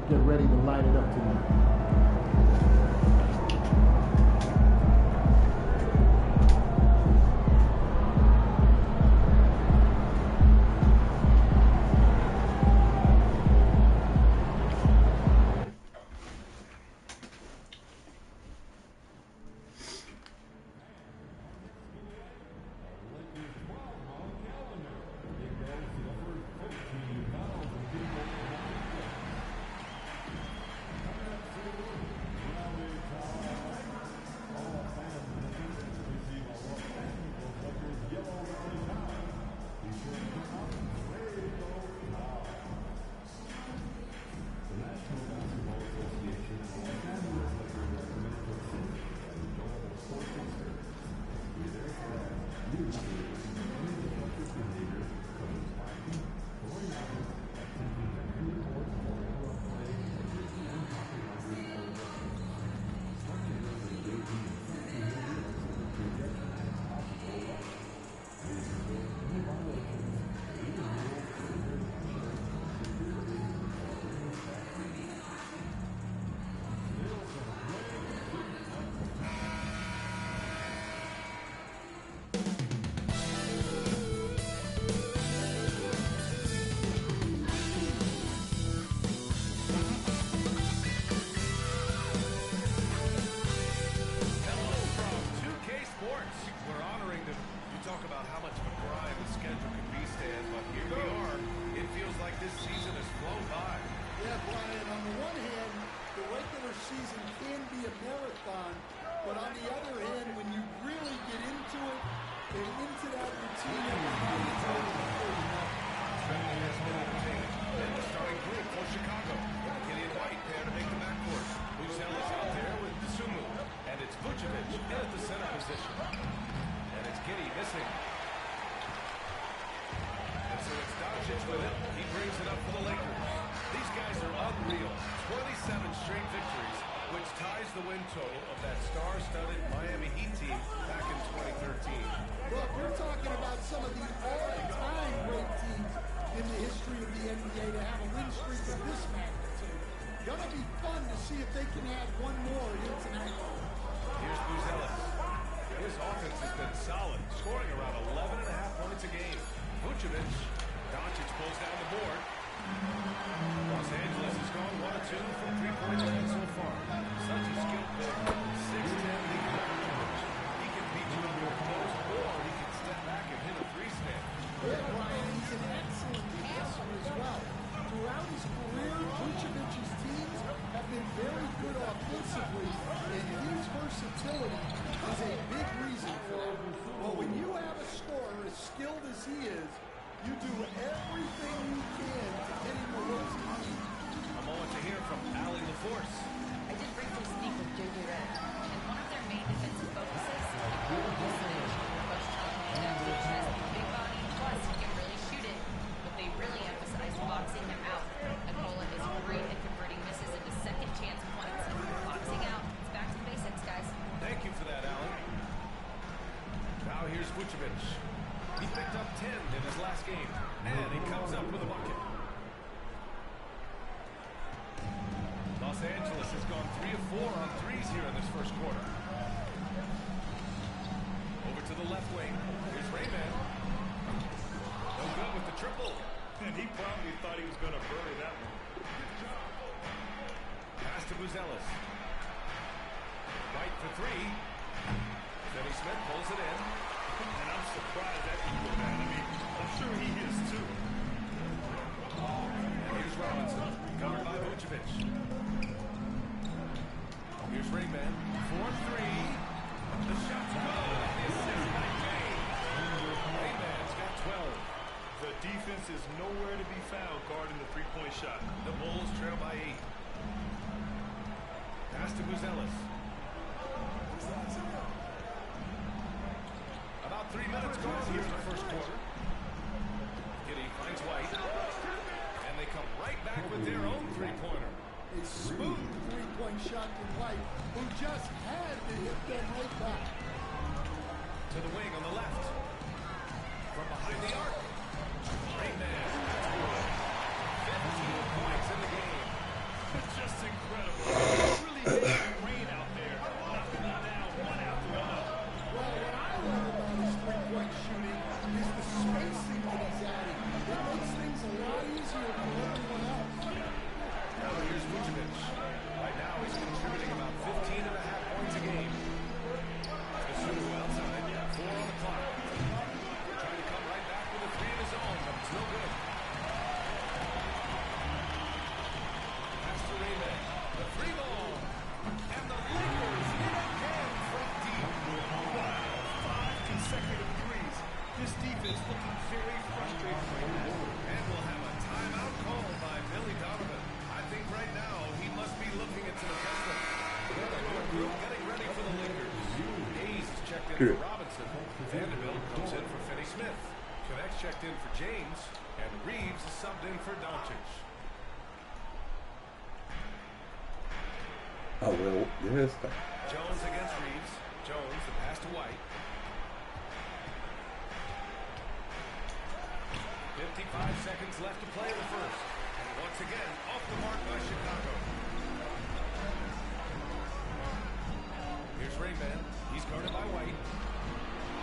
get ready to light it up tonight. Total of that star-studded Miami Heat team back in 2013. Look, we're talking about some of the all-time great teams in the history of the NBA to have a win streak of this magnitude. Gonna be fun to see if they can add one more here tonight. Here's Buzelis. His offense has been solid, scoring around 11.5 points a game. Vucevic, Doncic pulls down the board. Los Angeles has gone 1 of 2 from three-point land so far. Such a skilled player. 6'10" He can beat you up real close, or he can step back and hit a three-stand. Yeah, Brian, he's an excellent passer as well. Throughout his career, Vucevic's teams have been very good offensively, and his versatility is a big reason for it. But when you have a scorer as skilled as he is, you do everything you can to hit him with what he needs. A moment to hear from Allie LaForce. I did briefly speak with JJ Redick, and one of their main defensive focuses is the usage. Coach telling me that Vuce has a big body, plus he can really shoot it, but they really emphasize boxing him out. Nikola is great at converting misses into second chance points. Boxing out, it's back to the basics, guys. Thank you for that, Allie. Now here's Vucevic. He picked up 10 in his last game, and he comes up with a bucket. Los Angeles has gone 3 of 4 on threes here in this first quarter. Over to the left wing. Here's Rayman. No good with the triple. And he probably thought he was going to bury that one. Pass to Buzelis. White for 3. Finney Smith pulls it in. And I'm surprised that he was that. I mean, I'm sure he is too. And here's Robinson, covered by Vucevic. Here's Rayman, 4-3. The shot's good. The assist by James. Rayman's got 12. The defense is nowhere to be found guarding the three-point shot. The Bulls trail by 8. Pass to Buzelis. About 3 minutes gone here in the first quarter. Giddy finds White. And they come right back with their own three-pointer. A smooth three-point shot from White, who just had to hit them right back. To the wing on the left. From behind the arc. Rayman. 15 points in the game. る。 Vanderbilt comes in for Finney Smith. Connects checked in for James, and Reeves is subbed in for Doncic. あ、俺ですか。 Jones against Reeves. Jones, the pass to White. 55 seconds left to play in the first. And once again, off the mark by Chicago. Here's Rayman. He's guarded by White.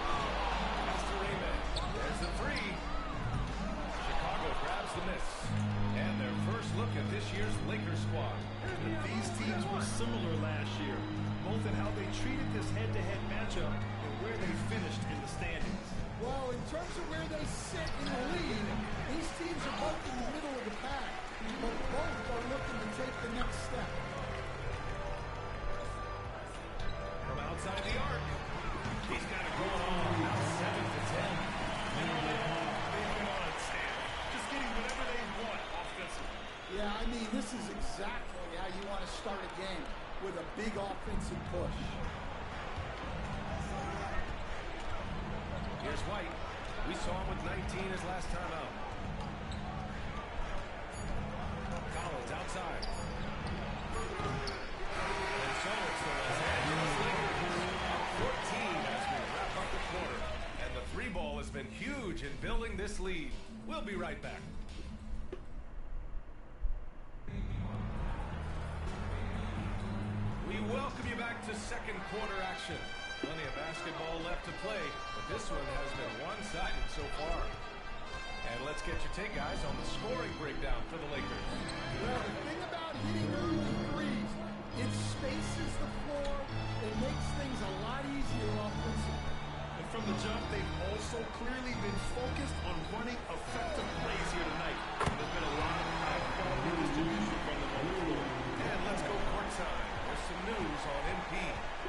Pass to Rayman. There's the three. Chicago grabs the miss. And their first look at this year's Lakers squad. These teams were similar last year, both in how they treated this head-to-head matchup and where they finished in the standings. Well, in terms of where they sit in the lead, these teams are both in the middle of the pack, but both are looking to take the next step. From outside the arc, he's got it going on. Now 7 to 10. They've been on a tear, just getting whatever they want offensively. Yeah, I mean, this is exactly how you want to start a game, with a big offensive push. Here's White. We saw him with 19 his last time out. Collins outside. And so it's the Los Angeles Lakers. 14 as we wrap up the quarter. And the three ball has been huge in building this lead. We'll be right back. We welcome you back to second quarter action. Plenty of basketball left to play, but this one has been one-sided so far. And let's get your take, guys, on the scoring breakdown for the Lakers. Well, the thing about hitting early threes, it spaces the floor. It makes things a lot easier offensively. And from the jump, they've also clearly been focused on running effective plays here tonight. There's been a lot of high-quality distribution from them on the floor. And let's go courtside. There's some news on MP.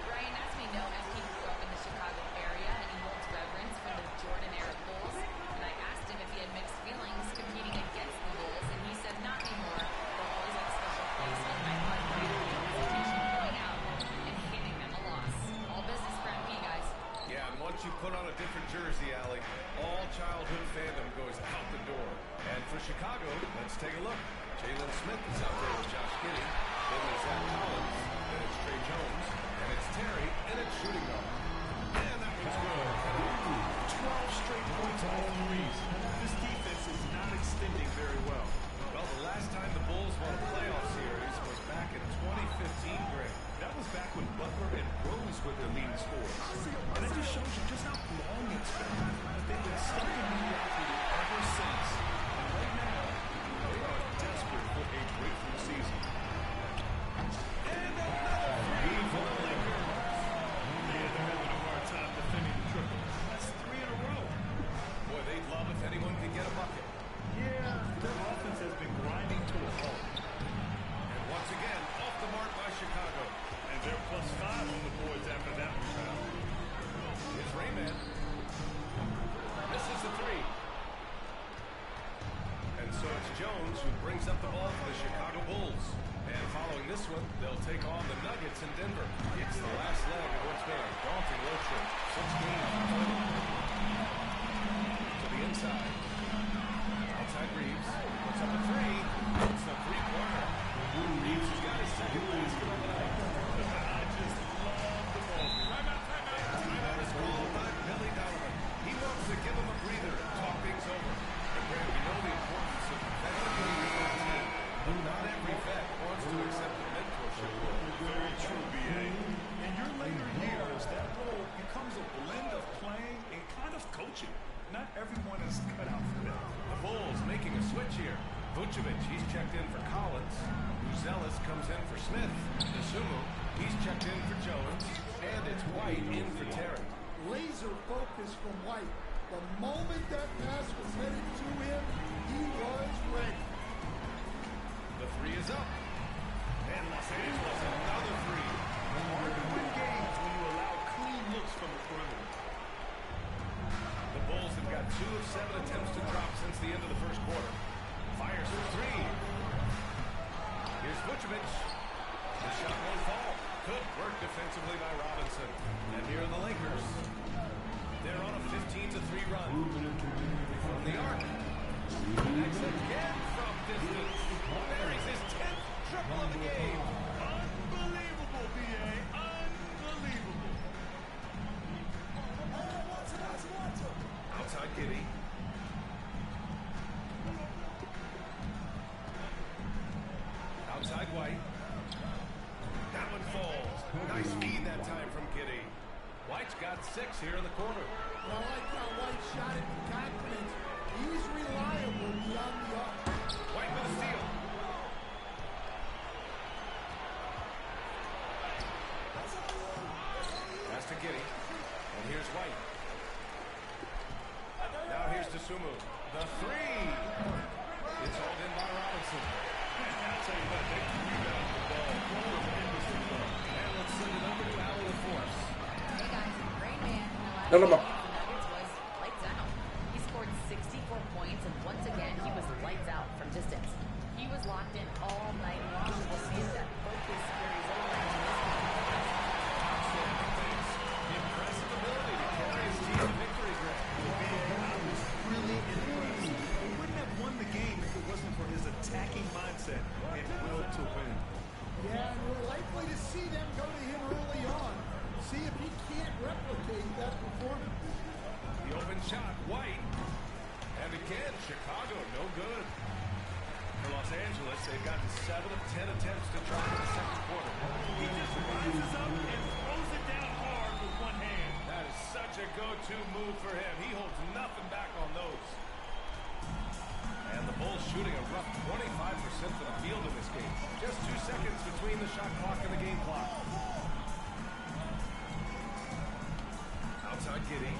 Brian, as we know, MP grew up in the Chicago area, and he holds reverence for the Jordan-era Bulls. And I asked him if he had mixed feelings competing against the Bulls, and he said not anymore. They'll always have a special place in my heart. Brian, no hesitation going out and handing them a loss. All business for MP, guys. Yeah, and once you put on a different jersey, Allie, all childhood fandom goes out the door. And for Chicago, let's take a look. Jalen Smith is out there with Josh Giddey. Then there's Zach Collins. Then it's Trey Jones. And it's Terry. And it's shooting guard. And that one's good. 12 straight points on all threes. This defense is not extending very well. Well, the last time the Bulls won a playoff series was back in 2015, Greg. That was back when Butler and Rose were the leading scorers. And that just shows you just how long it's been. But they've been stuck in mediocrity ever since. And right now, they are desperate for a breakthrough season. And another three for the Lakers. Yeah, they're having a hard time defending the triple. That's 3 in a row. Boy, they'd love if anyone could get a bucket. Yeah, their offense has been grinding to a halt. And once again, off the mark by Chicago. And they're +5 on the boards after that one. Here's Rayman. Misses the three. And so it's Jones who brings up the ball for the Chicago Bulls. And following this one, they'll take on the Nuggets in Denver. It's the last leg of what's been a daunting road trip. 6 games in total. To the inside. Outside Reeves. Puts up a three. It's the three-pointer. Reeves has got his second basket of the night. I just love the ball. Timeout is called by Billy Donovan. He wants to give him a breather and talk things over. And Greg, we know the importance of veteran leaders on the team. But not every vet wants to accept the mentorship role. Very true, B.A. In your later years, that role becomes a blend of playing and kind of coaching. Not everyone is cut out for that. The Bulls making a switch here. Vucevic, he's checked in for Collins. Uzelis comes in for Smith. Nasumu, he's checked in for Jones. And it's White in for Terry. Laser focus from White. The moment that pass was headed to him, he was ready. The three is up. And Los Angeles another three. Hard to win games when you allow clean looks from the perimeter. The Bulls have got 2 of 7 attempts to drop since the end of the first quarter. Fires for three. Here's Vucevic. The shot won't fall. Good work defensively by Robinson. And here are the Lakers. They're on a 15-3 run. From the arc. Connects again from distance. Buries his 10th triple of the game. Unbelievable, B.A. Unbelievable. Outside Giddy. Outside White. That one falls. Nice feed that time from Giddy. White's got 6 here in the quarter. I like how White shot it with confidence. He's reliable beyond the arc. White with a steal. Pass to Giddy. And here's White. Now here's to Sumu. The 3. It's hauled in by Robinson. I'll tell you what, they can rebound the ball tremendously well. And let's send it over to Allen the Force. Hey guys, great man. No, no, no. The Nuggets was lights out. He scored 64 points, and once again, he was lights out from distance. He was locked in all night long. We'll see if that focus carries over into this game. The impressive ability to carry his team to victory, Greg. I was really impressed. He wouldn't have won the game if it wasn't for his attacking mindset and will to win. Yeah, and we're likely to see them go to him early on. See if he can't replicate that performance. The open shot, White. And again, Chicago, no good. For Los Angeles, they've gotten 7 of 10 attempts to try in the second quarter. He just rises up and throws it down hard with one hand. That is such a go-to move for him. He holds nothing back on those. And the Bulls shooting a rough 25% from the field in this game. Just 2 seconds between the shot clock and the game clock. Outside Giddy.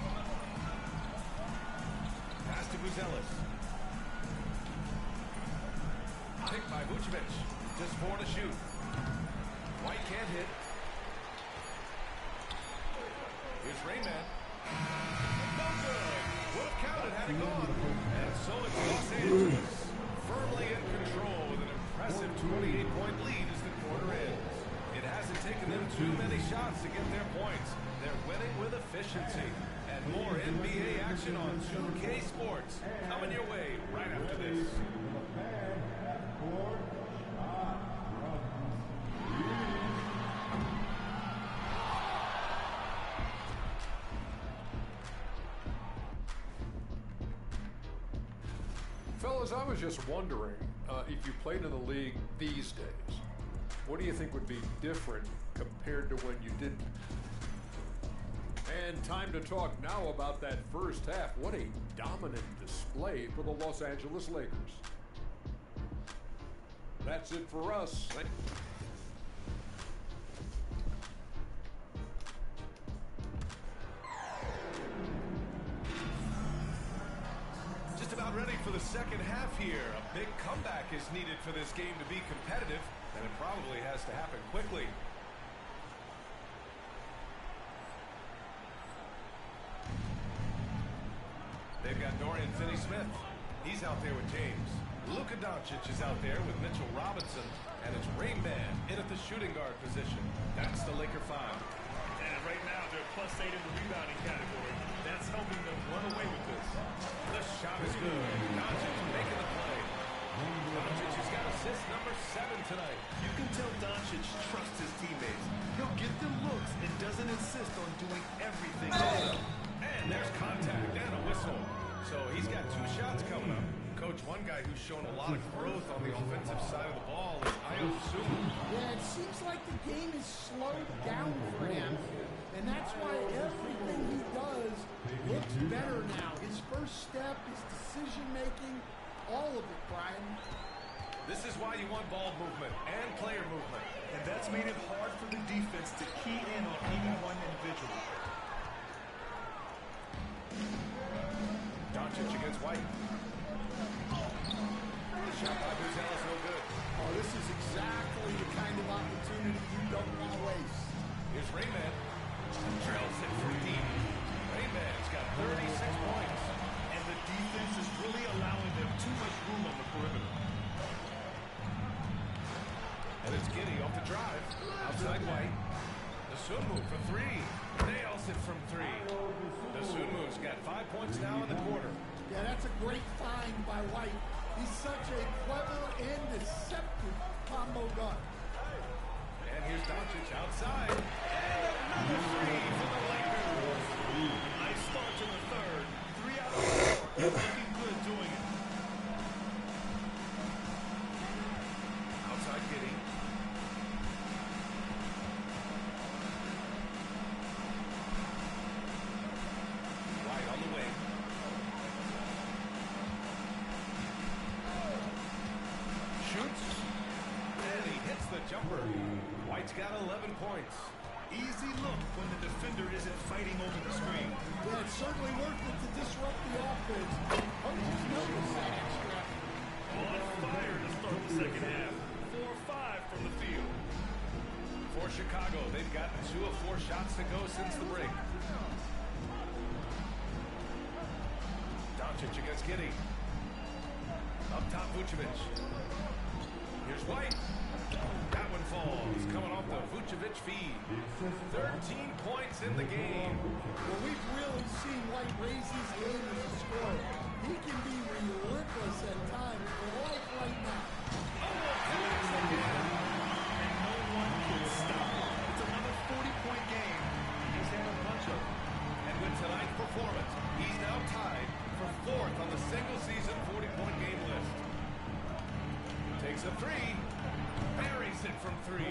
Pass to Buzelis. Picked by Vucevic. Just 4 to shoot. White can't hit. Here's Rayman. No good. Would have counted had it gone. And so it's Los Angeles. Firmly in control with an impressive 28-point lead as the quarter ends. It hasn't taken them too many shots to get their points. They're winning with efficiency. And more NBA action on 2K Sports. Coming your way right after this. Fellas, I was just wondering if you played in the league these days, what do you think would be different compared to when you didn't? And time to talk now about that first half. What a dominant display for the Los Angeles Lakers. That's it for us. Just about ready for the second half here. A big comeback is needed for this game to be competitive, and it probably has to happen quickly. They've got Dorian Finney-Smith. He's out there with James. Luka Doncic is out there with Mitchell Robinson, and it's Rain Man in at the shooting guard position. That's the Laker 5. And right now, they're +8 in the rebounding category. That's helping them run away with this. The shot is good. Doncic making the play. Doncic has got assist number 7 tonight. You can tell Doncic trusts his teammates. He'll get them looks and doesn't insist on doing everything. And there's contact and a whistle. So he's got 2 shots coming up. Coach, one guy who's shown a lot of growth on the offensive side of the ball is Ayo Sumu. Yeah, it seems like the game is slowed down for him, and that's why everything he does looks better now. His first step, his decision-making, all of it, Brian. This is why you want ball movement and player movement. And that's made it hard for the defense to key in on even one individual. Doncic against White. Shot by Buzelis, no good. Oh, this is exactly the kind of opportunity you don't want to waste. Here's Rayman. Trails it from deep. Rayman's got 36 points. And the defense is really allowing them too much room on the perimeter. And it's Giddy off the drive. Outside White. Sumu for three. Nails it from three. The Sumu's got 5 points now in the quarter. Yeah, that's a great find by White. He's such a clever and deceptive combo guard. And here's Doncic outside. And another three for the Lakers. Nice start to the third. 3 out of 4. Looking good doing it. Outside Giddy. White on the wing. Shoots. And he hits the jumper. White's got 11 points. Easy look when the defender isn't fighting over the screen. Yeah, it's certainly worth it to disrupt the offense. Coaches notice that extra. On fire to start the second half. 4-5 from the field. For Chicago, they've gotten 2 of 4 shots to go since the break. Doncic against Giddy. Up top, Vucevic. Here's White. That one falls. Coming off the Vucevic feed. 13 points in the game. Well, we've really seen White raise his game as a scorer. He can be relentless at times, but right now. And no one can stop it. It's another 40-point game. He's had a bunch of them. And with tonight's performance, he's now tied for 4th on the single-season 40-point game list. Takes a three. Buries it from 3.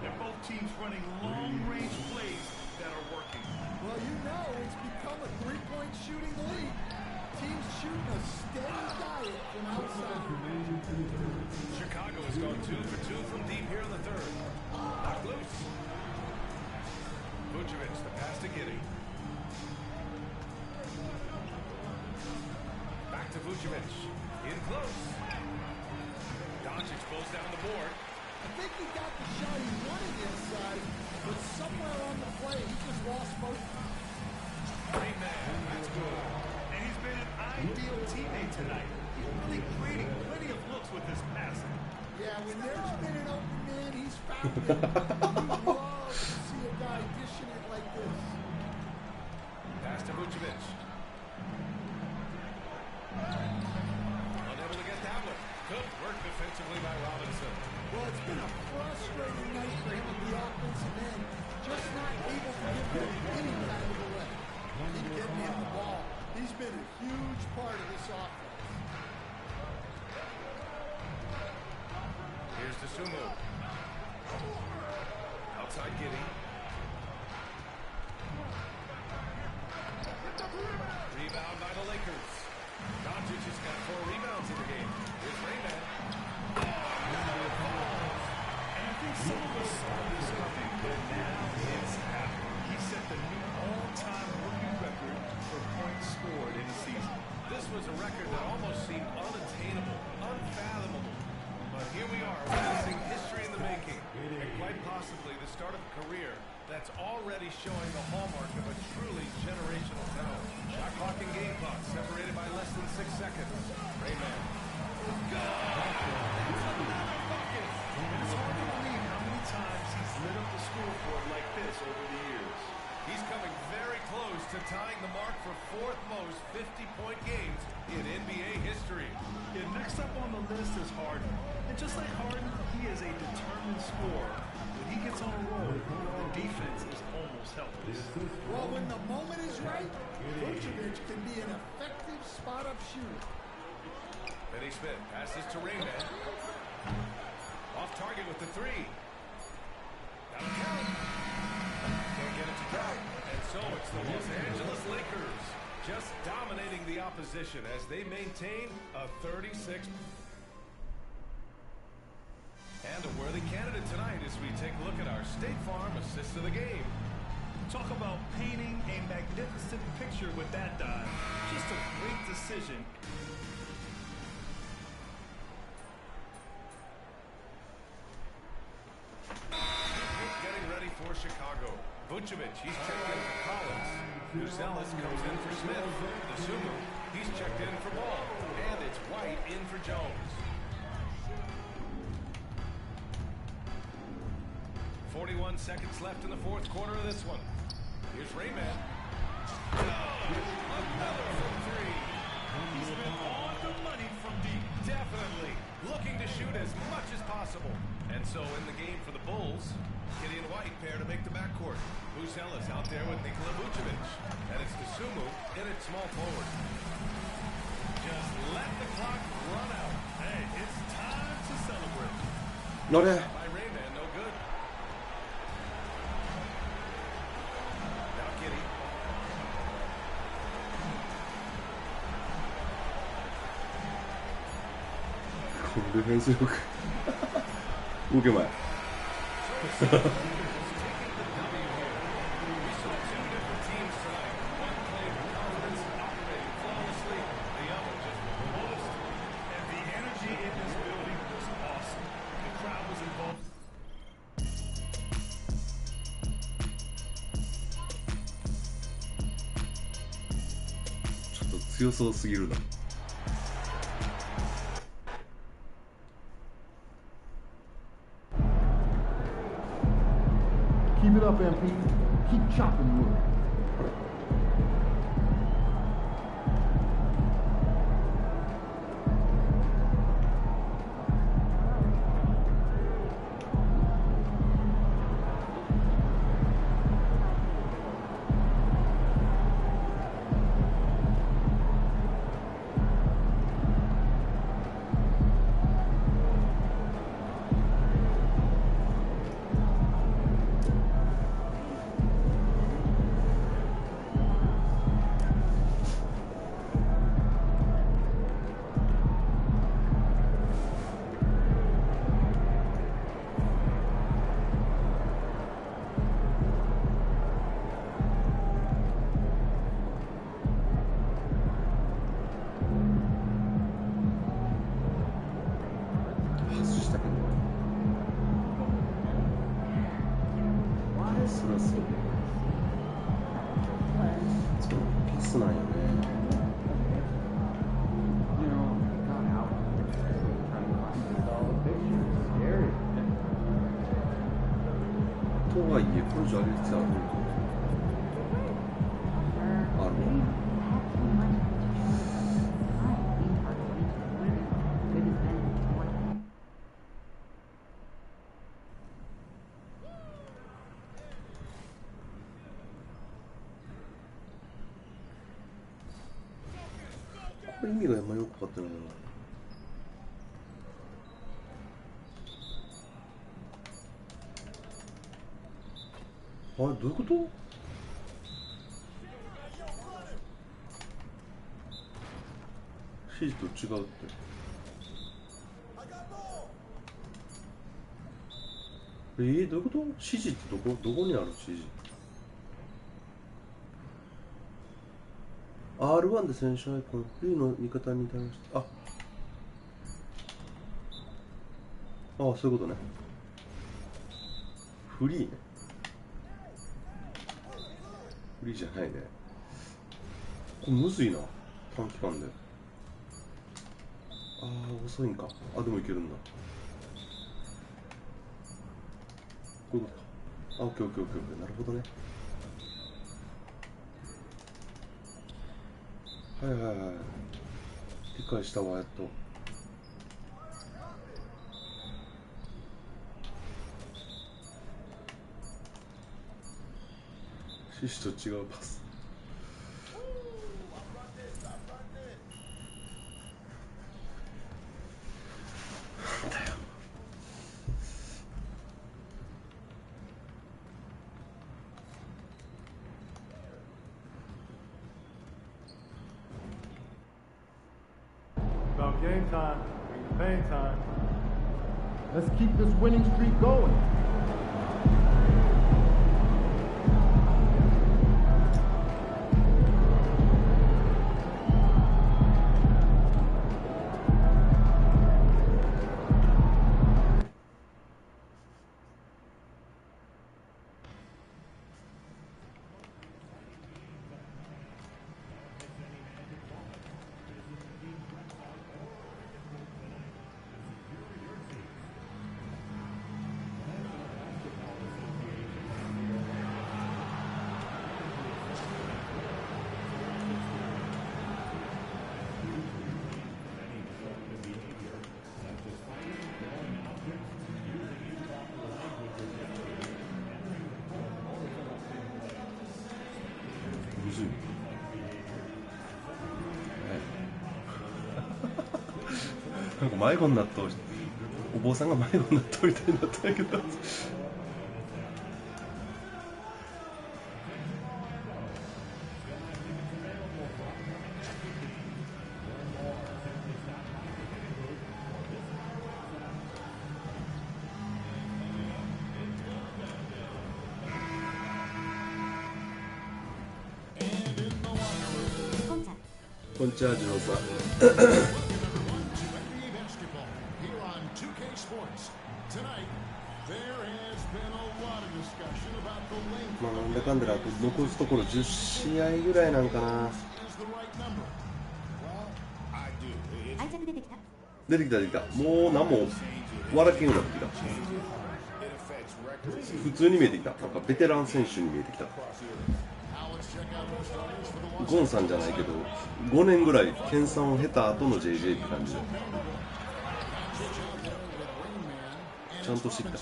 They're both teams running long-range plays that are working. Well, you know, it's become a three-point shooting league. Teams shooting a steady diet from outside. Chicago has gone 2 for 2 from deep here in the third. Knocked loose. Vucevic, the pass to Giddy. Back to Vucevic. In close. Doncic pulls down the board. I think he got the shot he wanted inside, but somewhere on the play, he just lost focus. Great man. That's good. And he's been an ideal teammate tonight. He's really creating plenty of looks with his passing. Yeah, when there's been an open man, he's found it. You love to see a guy dishing it like this. Pass to Vucevic. Unable to get that one. Good work defensively by Robinson. Well, it's been a frustrating night for him at the offensive end. Just not able to give them any kind of a way. Keep getting him the ball. He's been a huge part of this offense. Here's to Sumu. Outside Giddy. Rebound by the Lakers. Doncic has got 4 rebounds in the game. Here's Rayman. And I think some of us saw this coming, but now it's happening. He set the new all-time rookie record for points scored in a season. This was a record that almost seemed unattainable, unfathomable. But here we are, witnessing history in the making. And quite possibly the start of a career that's already showing the hallmark of a truly generational talent. Shot clock and game clock separated by less than 6 seconds. Rayman. Good! That's another bucket! And it's hard to believe how many times he's lit up the scoreboard like this over the years. He's coming very close to tying the mark for 4th most 50-point games in NBA history. Yeah, next up on the list is Harden. And just like Harden, he is a determined scorer. When he gets on a roll, the defense is almost helpless. Well, when the moment is right, Vucevic can be an effective spot-up shooter. Benny Smith passes to Rayman. Off target with the 3. Got to count. Can't get it to count. And so it's the Los Angeles Lakers just dominating the opposition as they maintain a 36. And a worthy candidate tonight as we take a look at our State Farm assist of the game. Talk about painting a magnificent picture with that dive. Just a great decision. Getting ready for Chicago. Vucevic, he's checked in for Collins. Uzelis comes in for Smith. The Sumu, he's checked in for Ball. And it's White in for Jones. 41 21 seconds left in the fourth quarter of this one. Here's Rayman. Oh, another from three. He's been on the money from deep. Definitely looking to shoot as much as possible. And so in the game for the Bulls, Gideon White pair to make the backcourt. Buzelis out there with Nikola Vucevic. And it's Dosunmu in at small forward. Just let the clock run out. Hey, it's time to celebrate. No, no. By Rayman, no good. Now Giddy. ディフェンス力受け前ちょっと強そうすぎるな。Keep it up, MP. Keep chopping wood.これ意味があんまりよく分かってないな。あれどういうこと？指示と違うって。どういうこと？指示ってどこにある指示？R1 で選手アイコン、フリーの味方に対して、そういうことね。フリーね。フリーじゃないね。これむずいな、短期間で。遅いんか。でもいけるんだ。こういうことか。オッケーオッケーオッケー。なるほどね。はいはいはい。理解したわ、やっと。シシと違うパス。なんだよ。About game time, pain time. Let's keep this winning streak going. なんか迷子になったお坊さんが迷子になったみたいになったんやけどこんにちは、ジローさん。まあ、なんだかんだであと残すところ10試合ぐらいなんかな。出てきた。もう何も笑けんようになってきた。普通に見えてきた。なんかベテラン選手に見えてきた。ゴンさんじゃないけど5年ぐらい研鑽を経た後の JJ って感じでちゃんとしてきた。違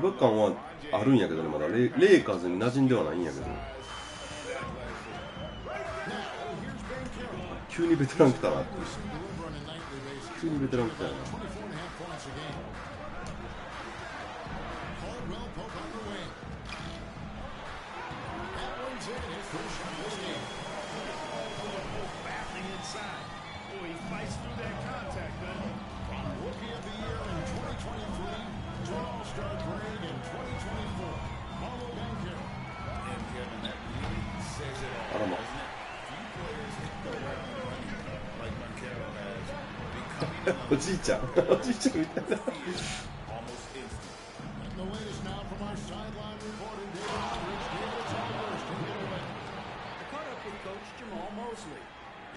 和感はあるんやけどね、まだレイカーズに馴染んではないんやけど、急にベテラン来たなって。急にベテラン来たよな。あらま。おじいちゃんみたいな。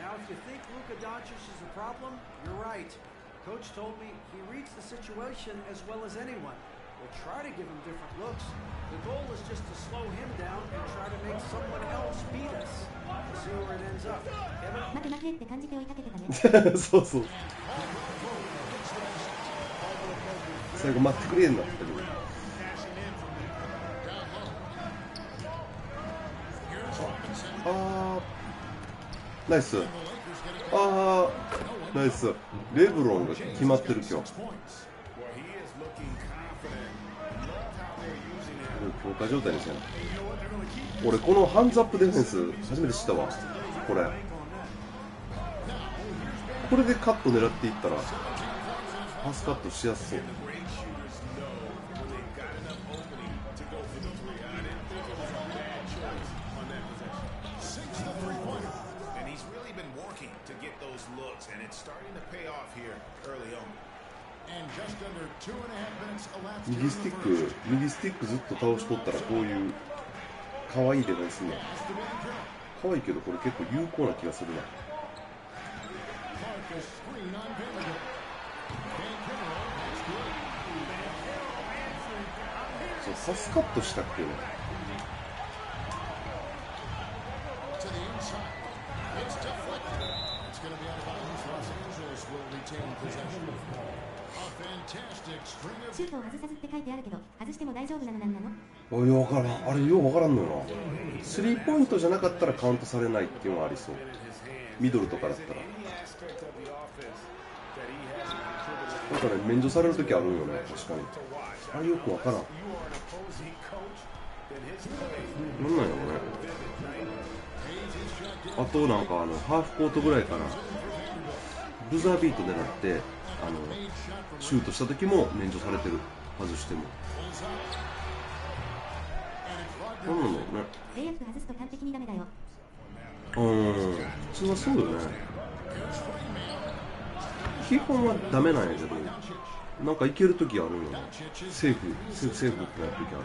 Now, if you think Luka Doncic is a problem, you're right. Coach told me he reads the situation as well as anyone. We'll try to give him different looks. The goal is just to slow him down and try to make someone else beat us. We'll see where it ends up. Kevin? そうそう。最後待ってくれんなってる。ナイス。ナイス。レブロンが決まってる今日。強化状態ですね。俺このハンズアップディフェンス初めて知ったわ。これでカット狙っていったらパスカットしやすそう。右スティックずっと倒しとったらこういう可愛いデバイスね。可愛いけどこれ結構有効な気がするな。そうパスカットしたっけね。シュートを外さずって書いてあるけど、外しても大丈夫なのなんなの？ようわからん。あれようわからんのよな。スリーポイントじゃなかったらカウントされないっていうのはありそう。ミドルとかだったら。なんかね、免除されるときあるんよね、確かに。あれよくわからん。なんなんやろね。あとなんかハーフコートぐらいからブザービート狙ってシュートした時も免除されてる。外してもなんなんだろうね。レイアップ外すと完璧にダメだよ。普通はそうよね。基本はダメなんやけど、なんかいける時あるよね。セーフってなる時ある。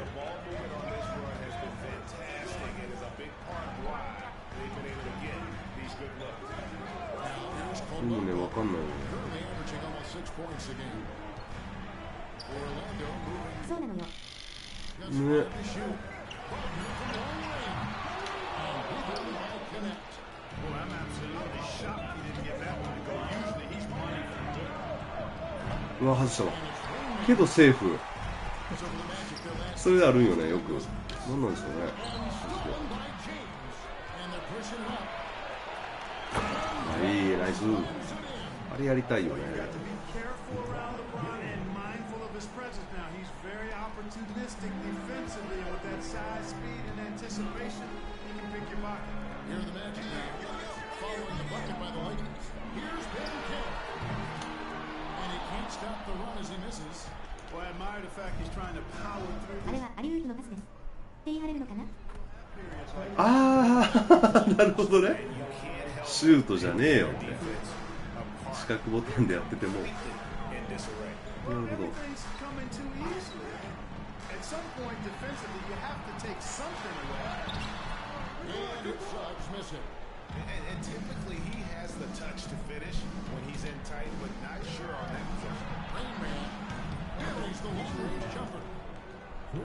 でもね、わかんないよね。そうなのよ。ね。うわ、外したわ。けどセーフ。それあるんよね、よく。何なんでしょうね。はい、ナイス。あれやりたいよね。あれはアリウープのパスです。って言い張れるのかな。ああ、なるほどね。シュートじゃねえよって四角ボタンでやってても、なるほど。And typically he has the touch to finish when he's in tight, but not sure on that play. Rain Man buries the long-range jumper.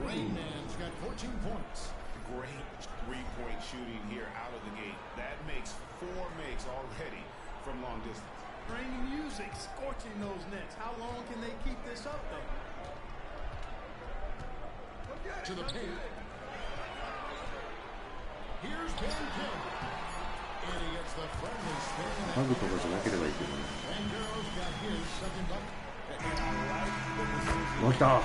Rain Man's got 14 points. Great three-point shooting here out of the gate. That makes 4 makes already from long distance. Rain music scorching those nets. How long can they keep this up, though? To the paint. Here's Ben Kidd. And he gets the friendly spin. ハグとかじゃなければいいけどね。 Banchero's got his second bucket. わきた。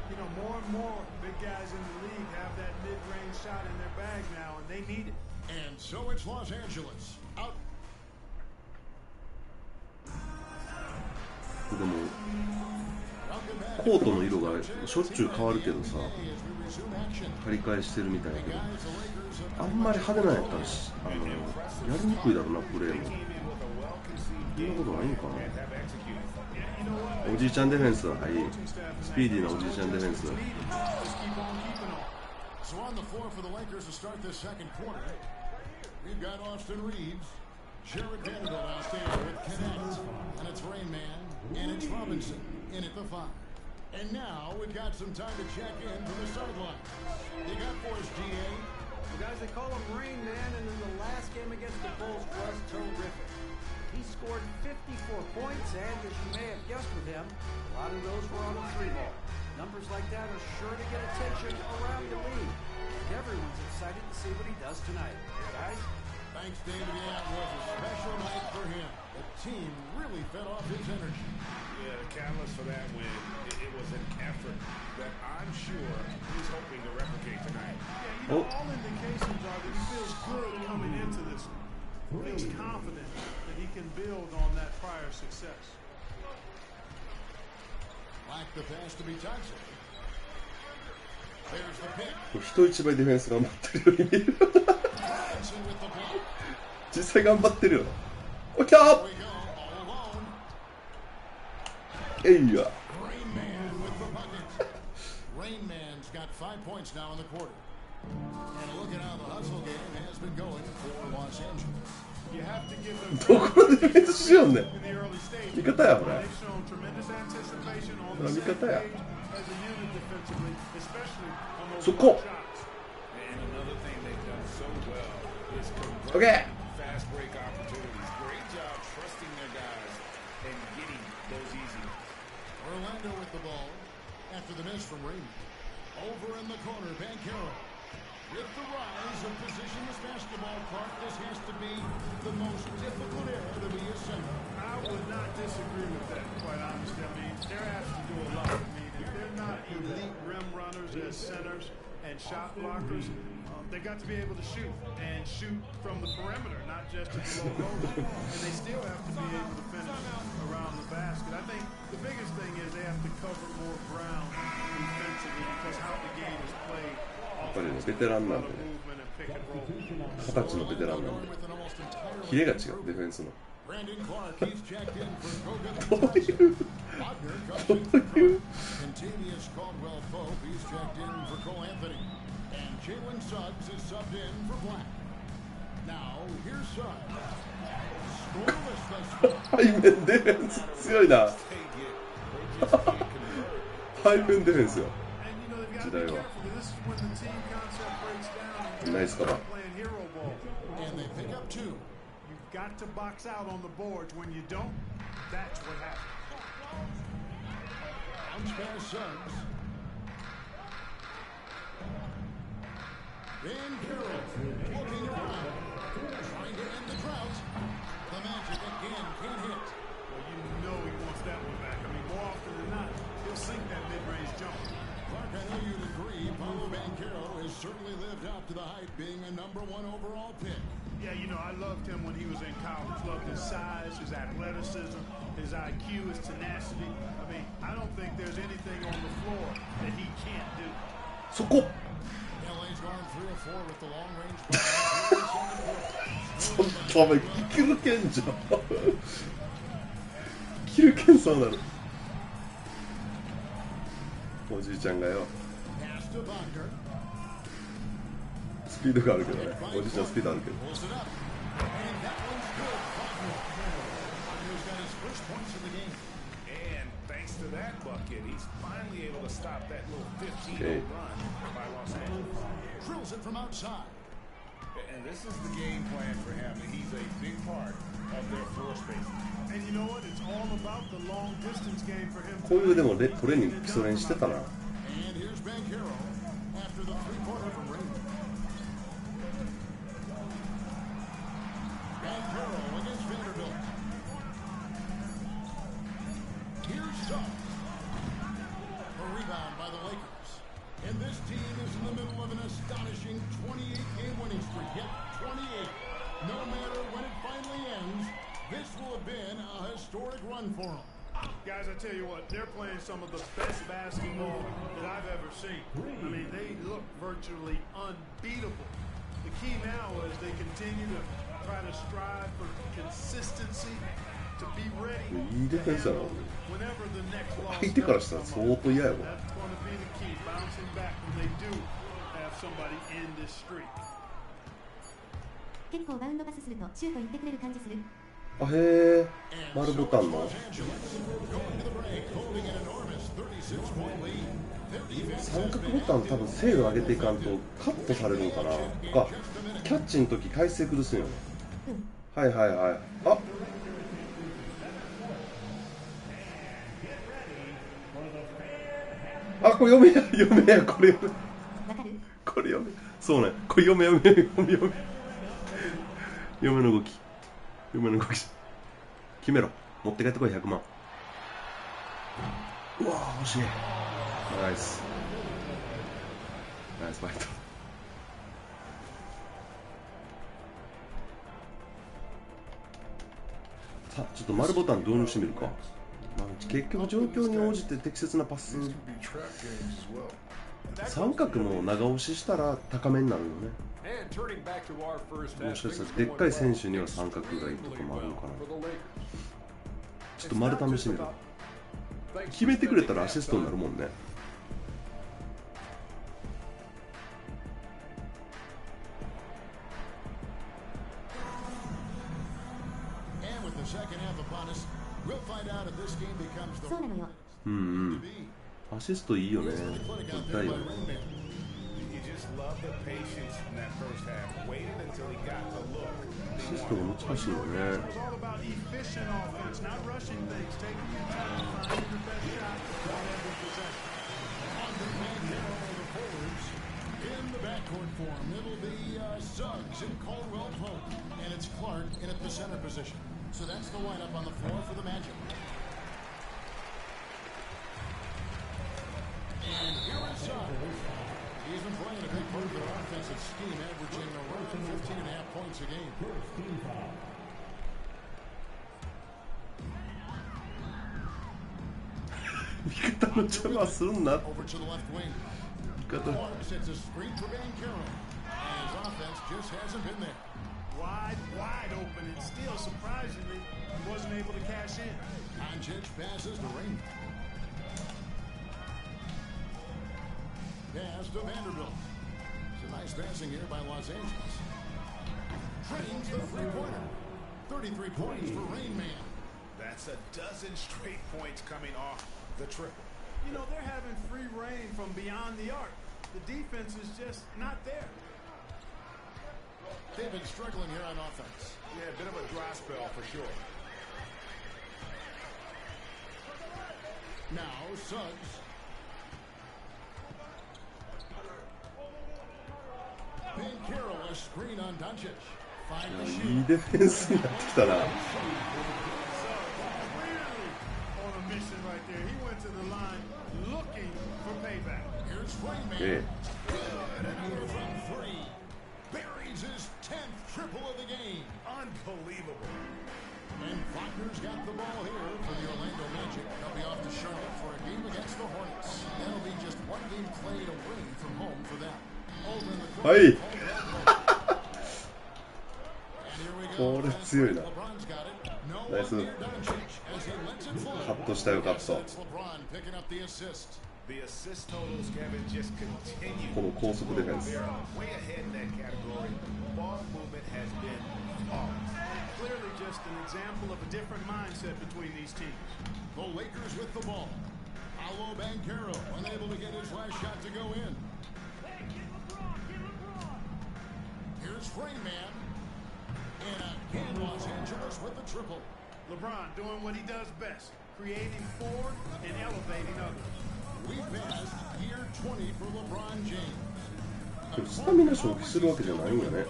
You know, more and more big guys in the league have that mid-range shot in their bag now, and they need it. And so it's Los Angeles out. でもコートの色がしょっちゅう変わるけどさ、張り替えしてるみたいだけど、あんまり派手なやったらやりにくいだろうな、プレーも。そんなことないんかな。おじいちゃんディフェンス、はい、スピーディーなおじいちゃんディフェンス。 So on the floor for the Lakers to start this second quarter, we've got Austin Reeves, Jared Vanderbilt out there with Connect, and it's Rain Man, and it's Robinson in at the 5. And now we've got some time to check in from the sideline. You got for us, GA. Well, guys, they call him Rain Man, and in the last game against the Bulls was terrific. He scored 54 points, and as you may have guessed with him, a lot of those were on the 3-ball. Numbers like that are sure to get attention around the league. And everyone's excited to see what he does tonight. Guys? Thanks, David. Yeah, it was a special night for him. The team really fed off his energy. Yeah, the catalyst for that win, it was an effort that I'm sure he's hoping to replicate tonight. Yeah, you know, all indications are that he feels good coming into this one. Feels confident that he can build on that prior success. Like the pass to be Tyson. There's the pick. 人一倍ディフェンス頑張ってるように見える。実際頑張ってるよ。おきゃー。えいや。Rain Man's got 5 points now in the quarter. And look at how the hustle game has been going for Los Angeles. どこでディフェンスしようね。味方やこれ。味方や。そこ。オッケー。Orlando with the ball after the miss from Raymond. Over in the corner, Banchero. With the rise of positionless basketball, Clark, this has to be the most difficult era to be a center. I would not disagree with that, quite honestly. I mean, they're asked to do a lot. I mean, if they're not elite rim runners as centers and shot blockers, they got to be able to shoot and shoot from the perimeter, not just at the low post. And they still have to be able to finish around the basket. I think the biggest thing is they have to cover more ground defensively because how the game is played. やっぱりね、ベテランなんでね、20歳のベテランなんで、キレが違う、ディフェンスの。どういう。背面ディフェンス強いな。背面ディフェンスよ。時代は。ナイスカバー。Got to box out on the boards. When you don't, that's what happens. Bounce pass Suggs. looking around, trying to end the drought. The Magic again can't hit. Well, you know he wants that one back. I mean, more often than not, he'll sink that mid-range jumper. Clark, I know you'd agree, Paolo Banchero has certainly lived up to the hype, being a #1 overall pick. Yeah, you know, I loved him when he was in college. Loved his size, his athleticism, his IQ, his tenacity. I mean, I don't think there's anything on the floor that he can't do. そこ LA's gone 3 of 4 with the long range. ちょっとお前キルケンじゃんキルケンさんなるおじいちゃんがよ Pass to Wagner. スピードがあるけどねおじいちゃんスピードあるけど Pulls it up. And that one's good. Wagner's got his first points of the game. And thanks to that bucket, he's finally able to stop that little 15-0 run by Los Angeles. Drills it from outside. And this is the game plan for him. He's a big part of their floor spacing. And you know what? It's all about the long distance game for him. こういうでもトレーニング基礎練してたな And here's Banchero after the three-pointer from Raymond. Banchero against Vanderbilt. Here's Suggs. A rebound by the Lakers. And this team is in the middle of an astonishing 28-game winning streak. Yep, 28. No matter when it finally ends, this will have been a historic run for them. Guys, I tell you what, they're playing some of the best basketball that I've ever seen. I mean, they look virtually unbeatable. The key now is they continue to try to strive for consistency, to be ready いいディフェンスだな whenever the next loss 相手からしたら does 相 come 当嫌や up. わ That's going to be the key, bouncing back when they do have somebody in this streak. 結構バウンドパスするとシュート行ってくれる感じする。あへえ丸ボタンの Going to the break, holding an enormous 36-point lead. Their defense 三角ボタン多分精度上げていかんとカットされるのかなとかキャッチの時体勢崩すんよねはいはいはいあこれ読めやこれ読めわかる？これ読めそうねこれ読め嫁の動き決めろ持って帰ってこい100万うわー惜しいナイスファイトさあちょっと丸ボタン導入してみるか、まあ、結局状況に応じて適切なパス三角の長押ししたら高めになるよねもしかしたらでっかい選手には三角がいいとかもあるのかなちょっと丸試してみる決めてくれたらアシストになるもんねそうなのよ。アシストいいよね取りたいよね You just love the patience in that first half. Waited until he got the look. アシストが難しいよね It's all about efficient offense, not rushing things, taking your time, finding your best shot on every possession. in the backcourt for him. It'll be Suggs and Caldwell Pope, and it's Clark in at the center position. So that's the lineup on the floor for the Magic. And here is Suggs. He's been playing a big part of their offensive scheme, averaging around 15.5 points a game. Over to the left wing. Clark sets a screen for Banchero. And his offense just hasn't been there. Wide open, and still, surprisingly, he wasn't able to cash in. Doncic passes to Raymond. Pass to Vanderbilt. Some nice passing here by Los Angeles. Drains the three-pointer. 33 points for Rain Man. That's a dozen straight points coming off the triple. You know, they're having free reign from beyond the arc. The defense is just not there. They've been struggling here on offense. Yeah, a bit of a dry spell for sure. Now, Suggs. いいディフェンスになってきたな。ええ。And Wagner's got the ball here for the Orlando Magic. They'll be off to Charlotte for a game against the Hornets. That'll be just one game played away from home for them. Over in the corner. はい。これ強いな。ナイス。カットしたよ、カット。この高速デフェンス。Clearly just an example of a different mindset between these teams. The Lakers with the ball. Paolo Banchero unable to get his last shot to go in. Here's Freeman. And again, Los Angeles with the triple. LeBron doing what he does best, creating for and elevating others. We passed year 20 for LeBron James. スタミナ消費するわけじゃないんよね。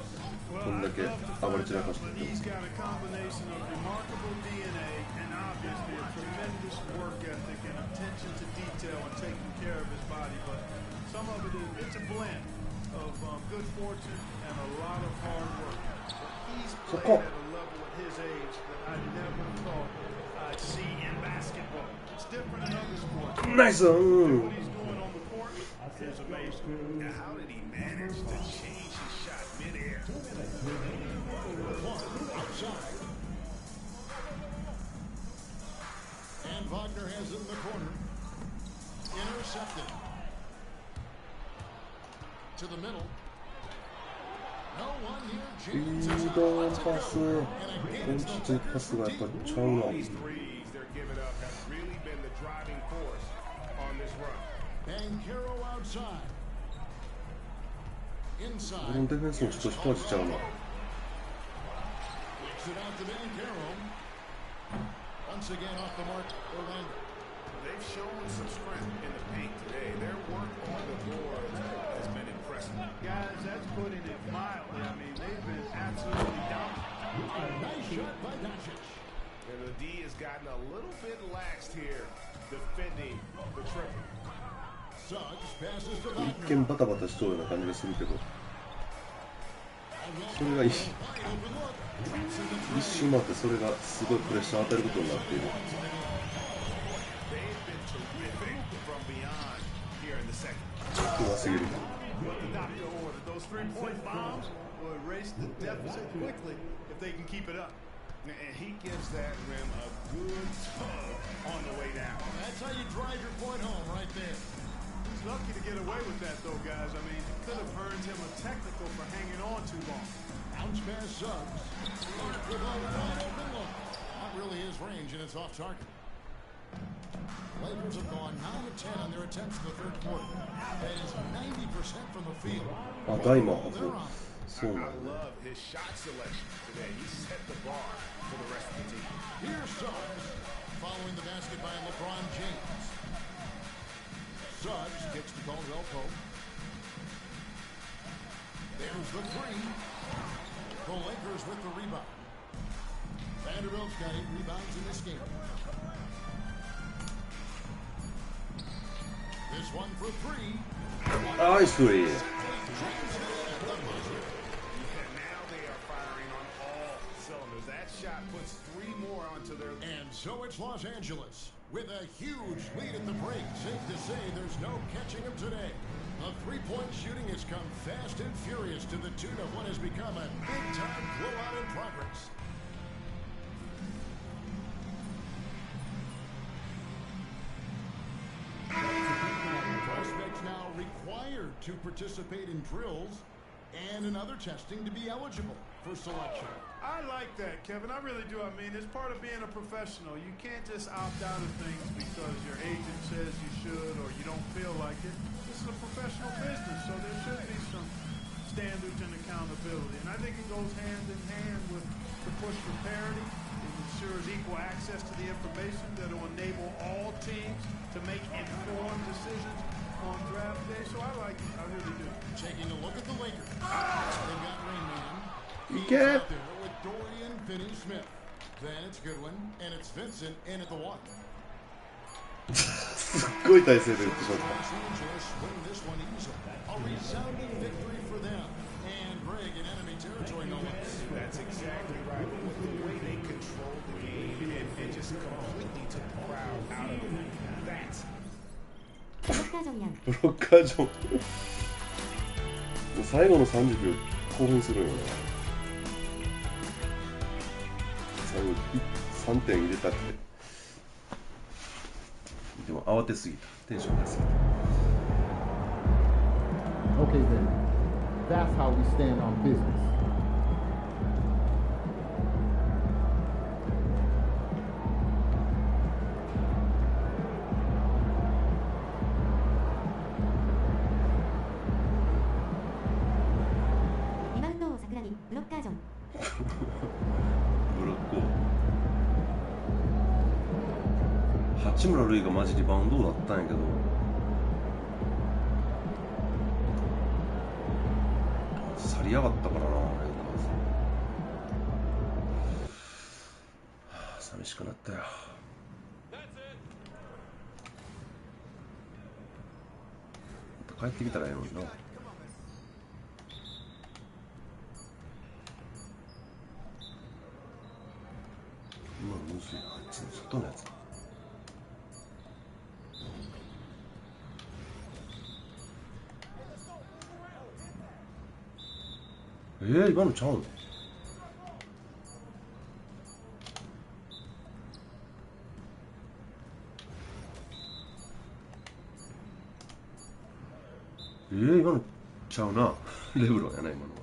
こんだけ暴れ散らかしてても。He's got a combination of remarkable DNA and obviously a tremendous work ethic and attention to detail and taking care of his body. But some of it it's a blend of good fortune and a lot of hard work. He's played at a level at his age that I never thought I'd see in basketball. It's different in other sports. Nice. What he's doing on the court is amazing. Now, how did he manage to change his shot midair? Outside. And Wagner has it in the corner. Intercepted. To the middle. No one here. スピードパス、本質のパスがやっぱちゃうな。These threes they're giving up have really been the driving force on this run. Banchero outside. こ Inside. のデフェンスもちょっと一味ちゃうな。Kicks it out to Banchero. Once again off the mark, Orlando. They've shown some strength in the paint today. Their work on the board has been impressive. Guys, that's putting it mildly. I mean, they've been absolutely dominant. Nice shot by Doncic. And the D has gotten a little bit laxed here defending the triple. Suggs passes to 一 Wagner. 見バタバタしそうな感じがするけど、それがいい。一周回ってそれがすごいプレッシャーを与えることになっている。うますぎる。Those 3-point bombs will erase the deficit quickly if they can keep it up. And he gives that rim a good tug on the way down. That's how you drive your point home right there. He's lucky to get away with that, though, guys. I mean, it could have earned him a technical for hanging on too long. Bounce pass Suggs. With a wide open look. Not really his range, and it's off target. Lakers have gone 9 of 10 on their attempts in the third quarter. That is 90% from the field. あ、ダイマー。そうなん I だ。 love his shot selection today. He set the bar for the rest of the team. Here's Suggs, following the basket by LeBron James. Suggs kicks to Caldwell Pope. There's the three. The Lakers with the rebound. Vanderbilt's got 8 rebounds in this game. This one for 3. ナイスリー。And now they are firing on all cylinders. That shot puts 3 more onto their... And so it's Los Angeles with a huge lead at the break. Safe to say there's no catching them today. The three-point shooting has come fast and furious to the tune of what has become a big-time blowout in progress. Prospects now required to participate in drills and in other testing to be eligible for selection. I like that, Kevin. I really do. I mean, it's part of being a professional. You can't just opt out of things because your agent says you should or you don't feel like it. This is a professional business, so there should be some standards and accountability. And I think it goes hand in hand with the push for parity. It ensures equal access to the information that will enable all teams to make informed decisions on draft day. So I like it. I really do. Taking a look at the Lakers. They've got Raymond いけー。すっごい体勢で打ってしまった。That's exactly right. The way they controlled the game and just completely took the crowd out of it. That's ブロッカージョンやん。ブロッカージョン最後の30秒興奮するよね。最後3点入れたって。でも慌てすぎた。テンションがすぎた。 Okay then, that's how we stand on business. Block 八村塁がマジリバウンドだったんやけど、去りやがったからな、寂しくなったよ。帰ってきたらええのにな。今むずいな、あっちの外のやつだ。今のちゃうの？今のちゃうな。レブロンやな、今のは。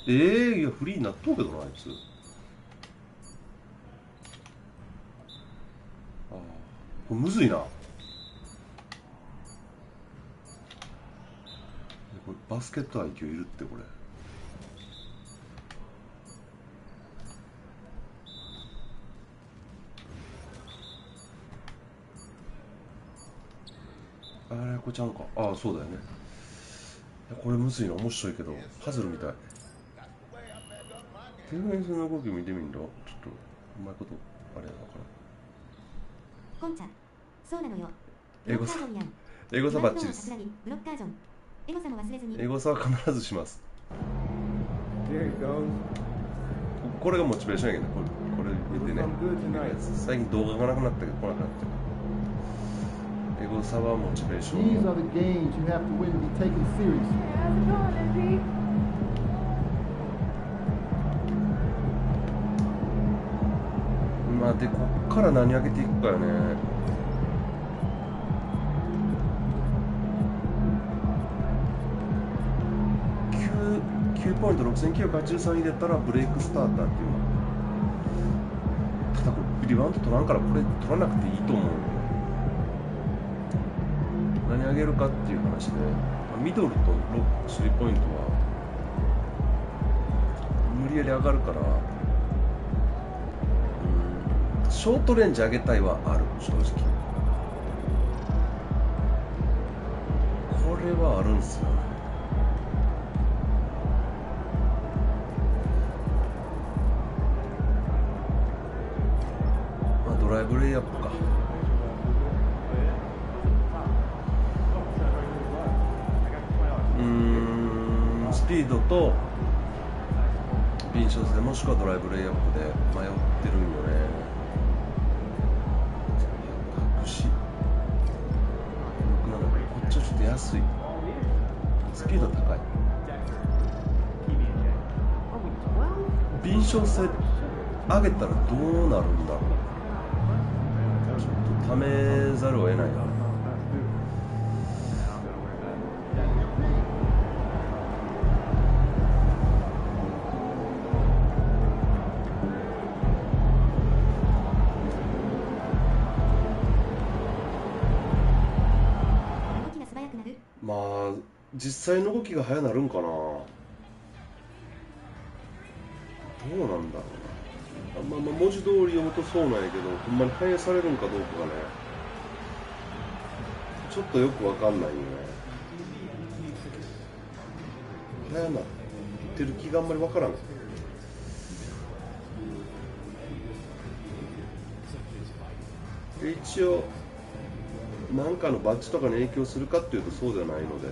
いや、フリーになっとうけどな、あいつ。これむずいな。これバスケット IQ いるってこれ。あれこれちゃうか。そうだよね。これむずいな。面白いけどパズルみたい。ディフェンスの動き見てみんだ。ちょっとうまいことあれやなから。コンチャ、そうなのよ。エゴサバッチリです。ブロッカージョン。エゴサも忘れずに。エゴサは必ずします。これがモチベーションやけど、これ見てね。最近動画がなくなったけど来なくなった。エゴサはモチベーション。These are the games you have to win to be taken seriously. まあでこっから何上げていくかよね。9ポイント6983入れたらブレイクスターターっていうの。ただこれリバウンド取らんからこれ取らなくていいと思う。何上げるかっていう話で、ミドルとスリーポイントは無理やり上がるから、ショートレンジ上げたいはある。正直これはあるんすよね。ドライブレイアップか。スピードと敏捷性もしくはドライブレイアップで迷ってるんよね。隠しこっちはちょっと安い。スピード高い。敏捷性上げたらどうなるんだろう。ためざるを得ないな。まあ実際の動きが速なるんかな。どうなんだろうな。文字通り読むとそうなんやけど、ほんまに反映されるんかどうかがね、ちょっとよくわかんないよね。早なってる気があんまりわからん。で一応何かのバッジとかに影響するかっていうとそうではないので、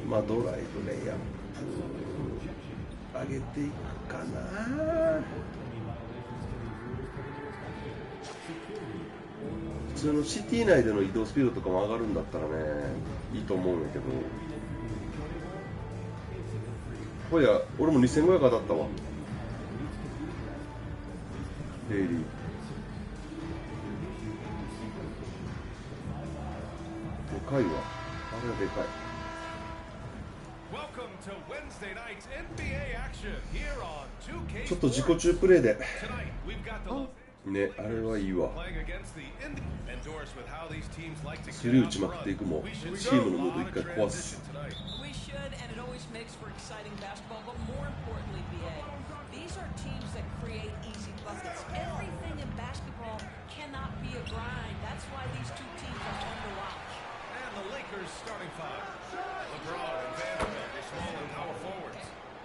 まあドライブレイアップ上げていくかな。普通のシティ内での移動スピードとかも上がるんだったらねいいと思うんやけど、ほや俺も2500当たったわ。デイリーでかいわ、あれはでかい。ちょっと自己中プレーでね、あれはいいわ。スリー打ちまくっていくもチームのムード一回壊す。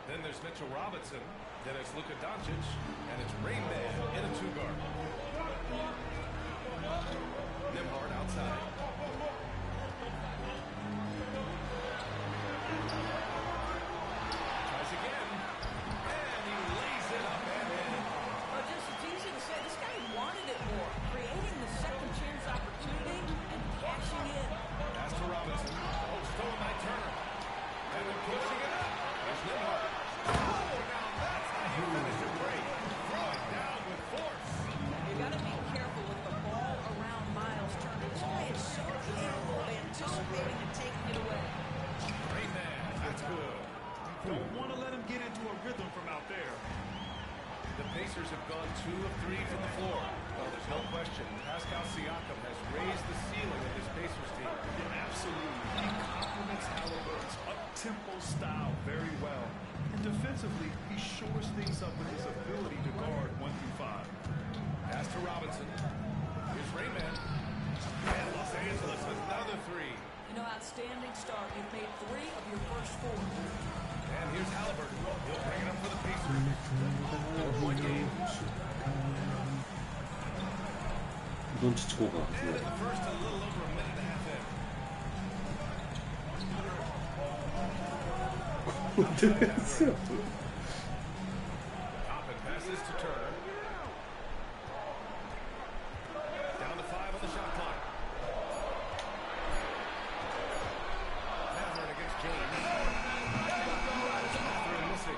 Then there's Mitchell Robinson, then it's Luka Doncic, and it's Rain Man in a two-guard. Nembhard outside. Tries again, and he lays it up and in. Just it's easy to say, this guy wanted it more, creating the second chance opportunity and cashing in. Pass to Robinson. Oh, stolen by Turner. And then pushing it up. There's Nembhard. You got to be careful with the ball around Miles Turner. This guy is so capable of anticipating and taking it away. Great man, that's good. Don't want to let him get into a rhythm from out there. The Pacers have gone 2 of 3 from the floor. Well, there's no question. Pascal Siakam has raised the ceiling of this Pacers team. Yeah, absolutely. He complements Halliburton's up-tempo style very well. And defensively, he shores things up with his ability to guard 1 through 5. Pass to Robinson. Here's Rayman. And Los Angeles with another 3. You know, outstanding start. You've made 3 of your first 4. And here's Halliburton. He'll bring it up for the Pacers. 4-point game. ドンチッチ効果ですね。 And the first a little over a minute and a half in. ディフェンスや。 Toppin passes to Turner. Down to 5 on the shot clock. Maverick against James. Missing.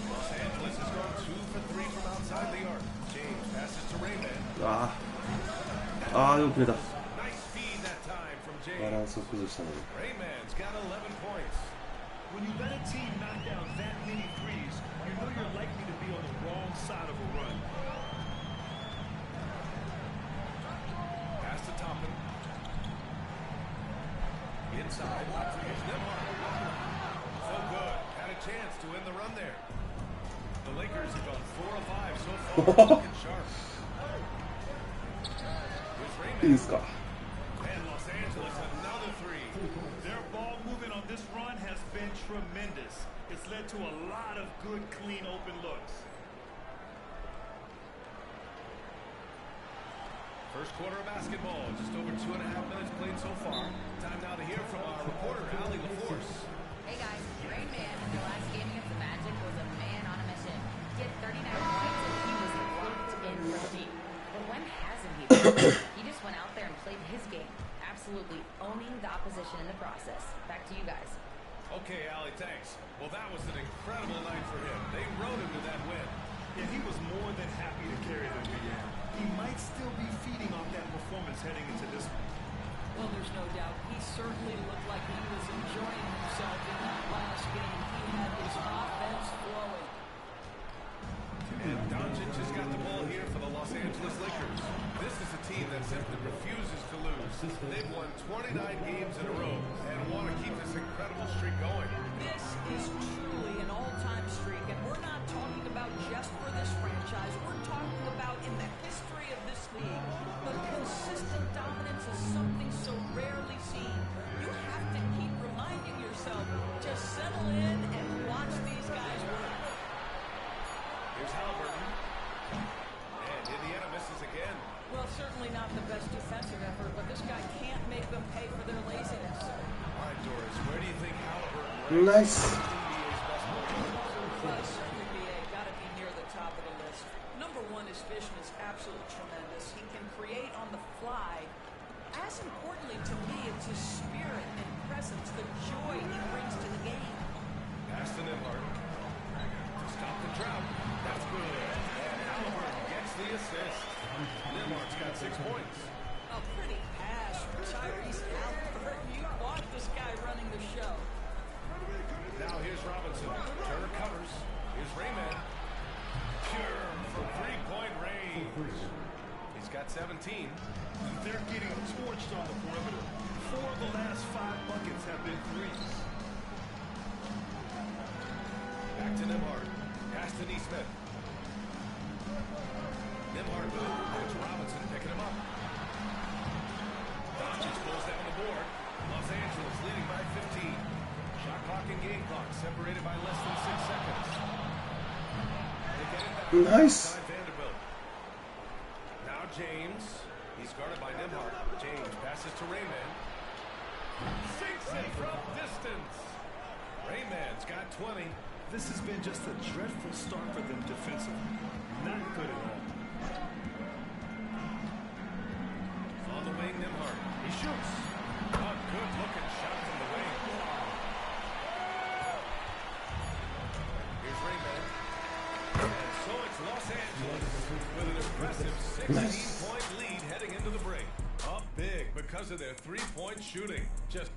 Los Angeles has gone 2 for 3 from outside the arc. James passes to Rayman. よく決めた。 Nice feed that time from バ James. ランスを崩したのに。 Rayman's got 11 points. When you let a team knock down that many threes, you know you're likely to be on the wrong side of a run. Pass to Toppin. Inside. Here's Nembhard. So good. Had a chance to end the run there. The Lakers have gone 4 of 5 so far. Looking sharp. Here's いい Rayman. ですか。 And Los Angeles another 3. Their ball movement on this run has been tremendous. It's led to a lot of good, clean, open looks. First quarter of basketball, just over 2.5 minutes played so far. Time now to hear from our reporter, Allie LaForce. Hey guys, Rain Man in the last game against the Magic was a man on a mission. He had 39 points and he was locked in for the team. But when hasn't he been? He just went out there and played his game, absolutely owning the opposition in the process. Back to you guys. Okay, Allie, thanks. Well, that was an incredible night for him. They rode him to that win. Yeah, he was more than happy to carry them to the end. He might still be feeding off that performance heading into this one. Well, there's no doubt. He certainly looked like he was enjoying himself in that last game. He had his offense flowing. And Doncic has got the ball here for the Los Angeles Lakers. This is a team that simply refuses to lose. They've won 29 games in a row and want to keep this incredible streak going. This is truly an all-time streak, and we're not talking about just for this franchise. We're talking about in the history of this league. The consistent dominance is something so rarely seen. You have to keep reminding ナイス。As importantly to me, it's his spirit and presence, the joy he brings to the game. Pass to Nimhart. To stop the drought. That's good. And Halliburton gets the assist. Nimhart's got 6 points. A pretty pass from Tyrese Halliburton. You want this guy running the show. Now here's Robinson. Turner covers. Here's Rayman. Pure from three-point range. He's got 17. They're getting torched on the perimeter. 4 of the last 5 buckets have been threes. Back to Nimhart. Pass to Neesmith. Nimhart with it. It's Robinson picking him up. Doncic pulls down the board. Los Angeles leading by 15. Shot clock and game clock separated by less than 6 seconds. They get it back. Nice. Vanderbilt. Now James. He's guarded by Nimhart. James passes to Rayman. Sinks it from distance. Rayman's got 20. This has been just a dreadful start for them defensively. Not good at all. On the wing, Nimhart. He shoots. A good-looking shot from the wing. Here's Rayman. And so it's Los Angeles with an impressive 16-point lead heading into the break. Up big because of their three-point shooting. Just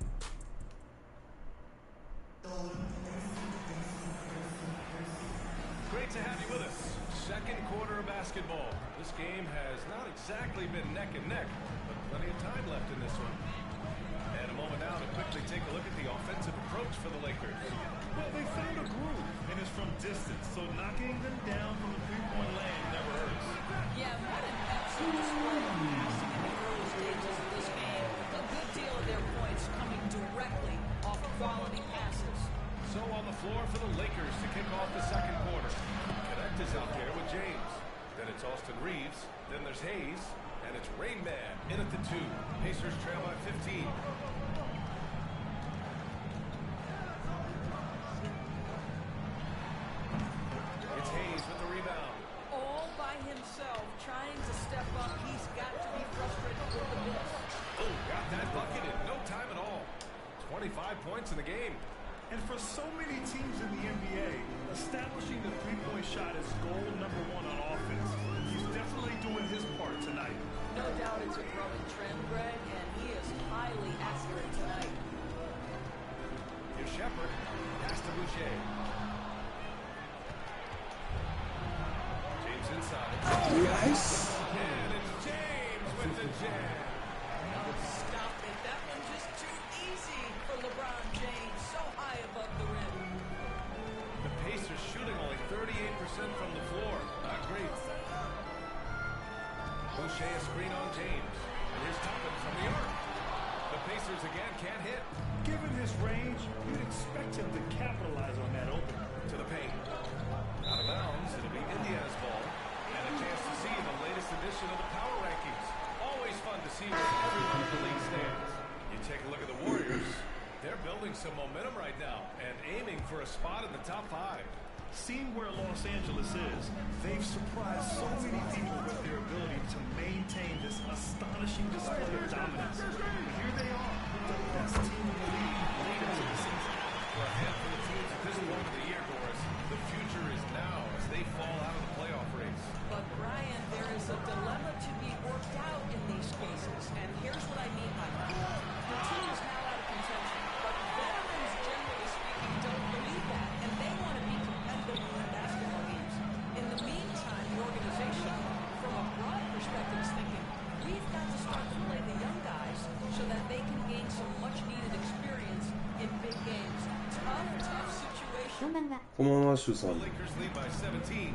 great to have you with us. Second quarter of basketball. This game has not exactly been neck and neck, but plenty of time left in this one. And a moment now to quickly take a look at the offensive approach for the Lakers. Well, they found a groove, and it's from distance, so knocking them down from the three-point lane never hurts. Yeah, what an excellent display of passing in the early stages of this game. A good deal of their points coming directly off of quality passes. So on the floor for the Lakers to kick off the second quarter. Connect is out there with James. Then it's Austin Reeves. Then there's Hayes. And it's Rayman in at the 2. Pacers trail by 15. It's Hayes with the rebound. All by himself, trying to step up. He's got to be frustrated with the miss. Oh, got that bucket in no time at all. 25 points in the game. And for so many teams in the NBA, establishing the three-point shot is goal number 1 on offense. He's definitely doing his part tonight. No doubt it's a growing trend, Greg, and he is highly accurate tonight. Here's Shepard. Pass to Boucher. James inside. Nice. And it's James with the jam. Oh, stop it. That one just too easy for LeBron James. So high above the rim. The Pacers shooting only 38% from the floor. Not great. Boucher a screen on James. And here's Toppin from the arc. The Pacers again can't hit. Given his range, you'd expect him to capitalize on that opening. To the paint. Out of bounds. It'll be Indiana's ball. And a chance to see the latest edition of the power rankings. Always fun to see where everyone in the league stands. You take a look at the Warriors. They're building some momentum right now and aiming for a spot in the top 5. Seeing where Los Angeles is, they've surprised so many people with their ability to maintain this astonishing display of dominance. Here they are, the best team in the league late into the season. For a handful of teams at this point of the year, Doris, the future is now as they fall out of the playoff race. But, Brian, there is a dilemma to be worked out in these cases, and here's what I mean by that. The team is now out of contention, but veterans, generally speaking, don't believe that, and they want to be competitive in basketball games. In the meantime, the organization, from a broad perspective, is thinking, we've got to start to play the young guys so that they can gain some much-needed experience in big games. Tough situation. こんばんは。こんばんは、シュウさん。 Lakers lead by 17. And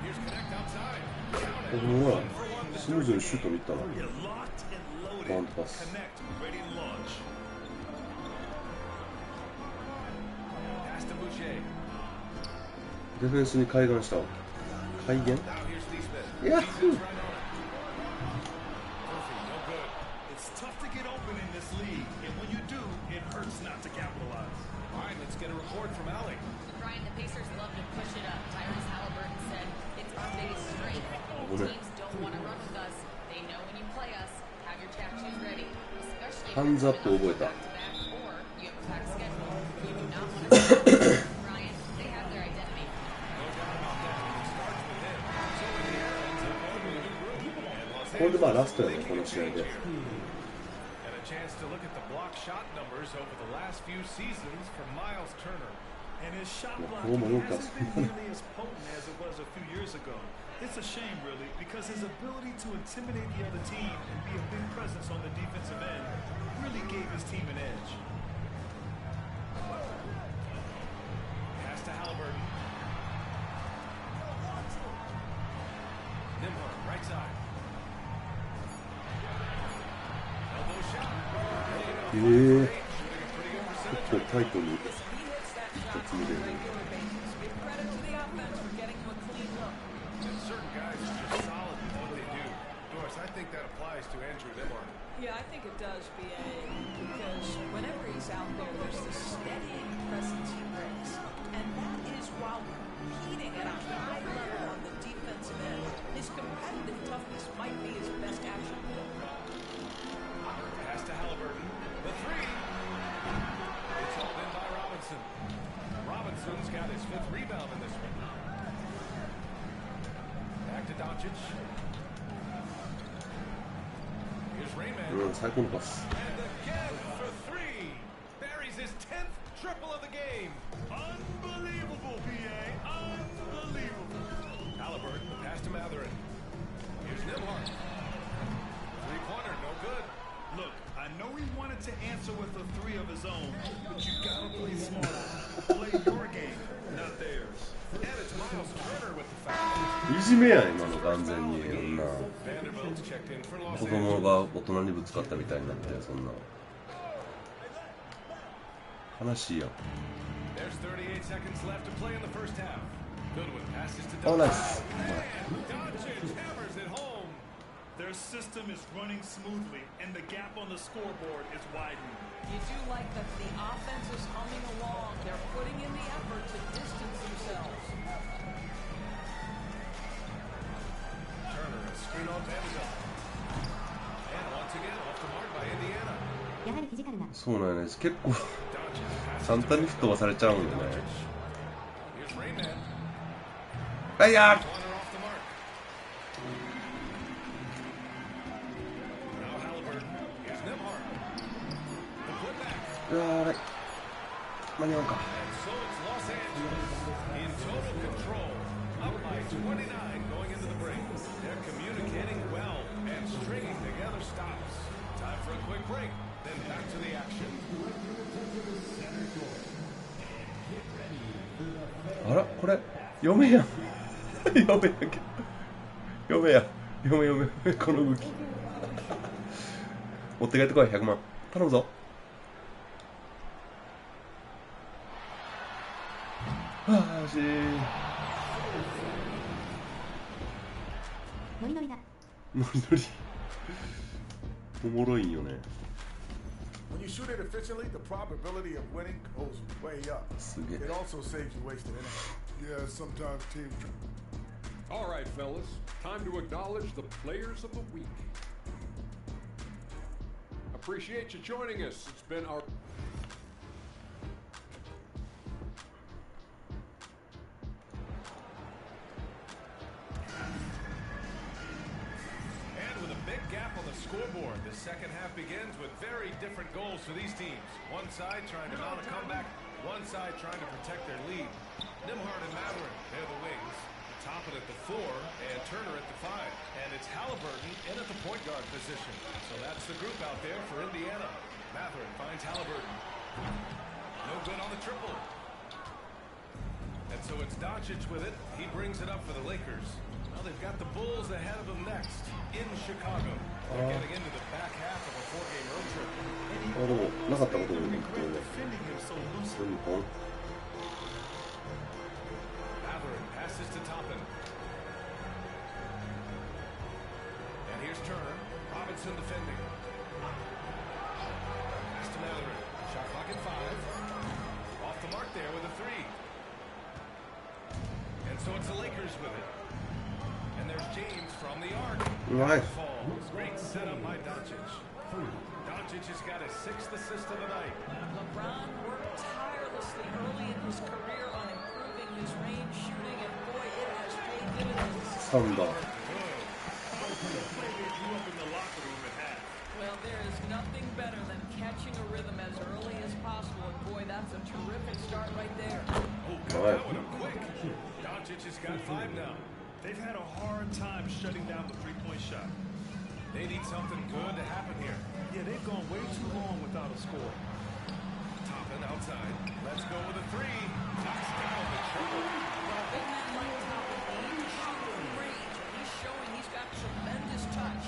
here's Connect outside. ほら、スムーズにシュート見たな。 You're locked and ワン loaded. パス。 Connect, ready to launch. Pass to Boucher. ディフェンスに開眼したわ。開眼 Now here's Neesmith. いや Neesmith's right on it. Murphy, no good. It's tough to get open in this league, and when you do, it hurts not to capitalize. board from Alley. Brian, the Pacers love to push it up. Tyrese Halliburton said it's our biggest strength. Teams don't want to run with us. They know when you play us, have your tap shoes ready. Especially if you're coming off back-to-back or you have a packed schedule. You do not want to stop. Brian, they have their identity. No doubt about that. It starts with him. So in the air, ends up going with a new group. And Los これでまあラストやね、 Angeles この試合で。 and a chance to look at the block shot numbers over the last few seasons for Miles Turner. And his shot Oh, blocking my hasn't been nearly as potent as it was a few years ago. It's a shame, really, because his ability to intimidate the other team and be a big presence on the defensive end really gave his team an edge. Pass to Halliburton. Nimhart, right side. Elbow shot. Shooting a pretty good 結 percentage. 構タイトに He hits that shot on a regular basis. Give credit to the offense for getting him a clean look. And certain guys are just solid with what they do. Doris, I think that applies to Andrew Nimhart. Yeah, I think it does, BA, because whenever he's out there, there's this steadying presence he brings. And that is while competing at a high level on the defensive end. His competitive toughness might be his best attribute. Pass to Halliburton. The three. It's all in by Robinson. Robinson's got his 5th rebound in this one. Back to Doncic. Here's Rayman. 最高のパス。 And again for 3. Buries his 10th triple of the game. Unbelievable, PA. Unbelievable. Halliburton, the pass to Matherin. Here's Nimhart. Three-pointer, no good. Look, I know he wanted to answer with a 3 of his own, but you gotta play smart. Play your game, not theirs. And it's Miles Turner with the foul. いじめやん、今の完全に。そんな Vanderbilt's checked in for Los 子供が大人にぶつかったみたいになって、そんな。悲しいやん。 There's 38 seconds left to play in the first half. Goodwin passes to Oh, Doncic. nice. And Doncic hammers it home. Their system is running smoothly, and the gap on the scoreboard is widening. You do like that the offense is humming along. They're putting in the effort to distance themselves. Turner, a screen on Vanderbilt. And once again, off the mark by Indiana. やはりフィジカルな。そうなんやね。結構 Doncic passes 簡単に吹っ飛ばされちゃうんよね。 Here's Rayman. あいや Corner off the mark. Now Halliburton. Here's Nimhart. The putback. ー、うわー、あれ。間に合うか。 And so it's Los Angeles in total control, up by 29 going into the break. They're communicating well and stringing together stops. Time for a quick break, then back to the action. あら、これ、嫁やん。嫁やけど。嫁や。嫁、この動き。持って帰ってこい、100万。頼むぞ。はあ、惜しい。ノリノリだ。ノリノリ。おもろいんよね。 When you shoot it efficiently, the probability of winning goes way up. すげえ。 It also saves you wasted energy. Yeah, sometimes teams. All right, fellas, time to acknowledge the players of the week. Appreciate you joining us. It's been our And with a big gap on the scoreboard, the second half begins with very different goals for these teams. One side trying to mount a comeback, one side trying to protect their lead. Nimhart and Matherin, they're the wings. Toppin at the 4 and Turner at the 5. And it's Halliburton in at the point guard position. So that's the group out there for Indiana. Matherin finds Halliburton. No good on the triple. And so it's Doncic with it. He brings it up for the Lakers. Well, they've got the Bulls ahead of them next in Chicago. They're getting into the back half of a 4-game road trip. あ、でも、なかったことに言うけどね。 Defending him so loosely. 日本。 Matherin passes to Toppin. And here's Turner. Robinson defending. Pass to Matherin. Shot clock at 5. Off the mark there with a 3. Lakers with it. And there's James from the arc. Nice. Falls. Great setup by Doncic. Doncic has got his 6th assist of the night. LeBron worked tirelessly early in his career on improving his range shooting, and boy, it has paid dividends. Thunder. Well, there is nothing better than catching a rhythm as early as possible, and boy, that's a terrific start right there. Oh, got that one up quick. Doncic has got 5 now. They've had a hard time shutting down the three-point shot. They need something good to happen here. Yeah, they've gone way too long without a score. Toppin outside. Let's go with a 3. Knocks down the triple. Well, big man like Toppin needs to shoot from range, and he's showing he's got tremendous touch.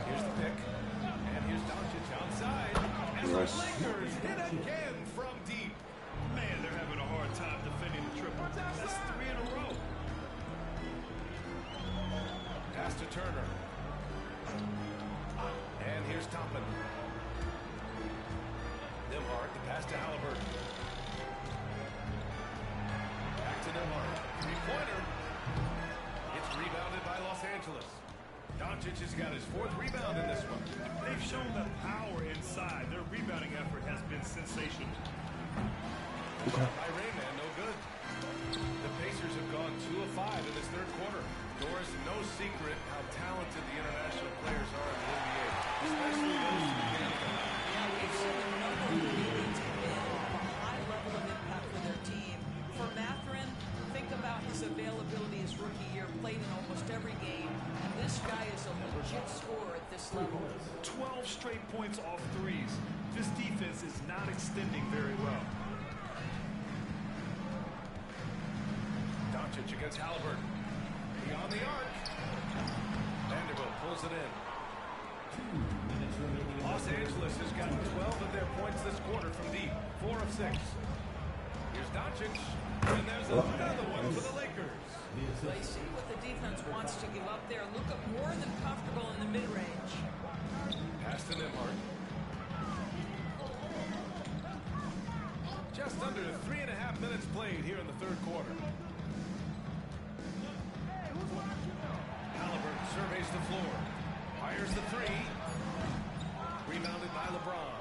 Here's the pick. And here's Doncic outside. And the Lakers hit again from deep. Man, they're having a hard time defending the triple. That's 3 in a row. Pass to Turner. And here's Toppin. Nembhard, the pass to Halliburton. Back to Nembhard. 3-pointer. It's rebounded by Los Angeles. Doncic has got his 4th rebound in this one. They've shown the power inside. Their rebounding effort has been sensational. By Rayman, no good. The Pacers have gone 2 of 5 in this 3rd quarter. Doris, no secret how talented the international players are in the NBA, especially those who begin with them. Yeah, we've seen a number of leaders come in have a high level of impact for their team. For Mathurin, think about his availability his rookie year, played in almost every game. And this guy is a legit scorer at this level. 12 straight points off threes. This defense is not extending very well. Doncic against Halliburton. Beyond the arc. Vanderbilt pulls it in. Los Angeles has gotten 12 of their points this quarter from deep. 4 of 6. Here's Doncic. And there's another one for the Lakers. They see what the defense wants to give up there. Look up more than comfortable in the mid-range. Pass to Nembhard. Just under 3.5 minutes played here in the 3rd quarter. Halliburton surveys the floor. Fires the 3. Rebounded by LeBron.